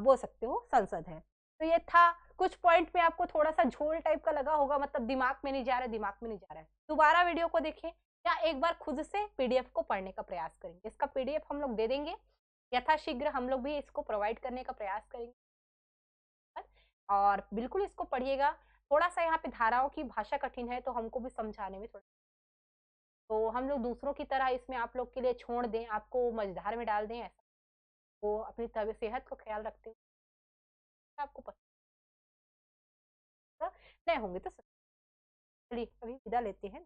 बोल सकते हो संसद है। तो ये था कुछ पॉइंट में आपको थोड़ा सा झोल टाइप का लगा होगा, मतलब दिमाग में नहीं जा रहा है, दिमाग में नहीं जा रहा है। दोबारा वीडियो को देखें या एक बार खुद से पीडीएफ को पढ़ने का प्रयास करेंगे। इसका पीडीएफ हम लोग दे देंगे, यथाशीघ्र हम लोग भी इसको प्रोवाइड करने का प्रयास करेंगे और बिल्कुल इसको पढ़िएगा। थोड़ा सा यहाँ पे धाराओं की भाषा कठिन है तो हमको भी समझाने में थोड़ा, तो हम लोग दूसरों की तरह इसमें आप लोग के लिए छोड़ दें, आपको मझधार में डाल दें ऐसा, तो अपनी तबीयत सेहत को ख्याल रखते हुए आपको पसंद नहीं होंगे तो चलिए अभी विदा लेते हैं।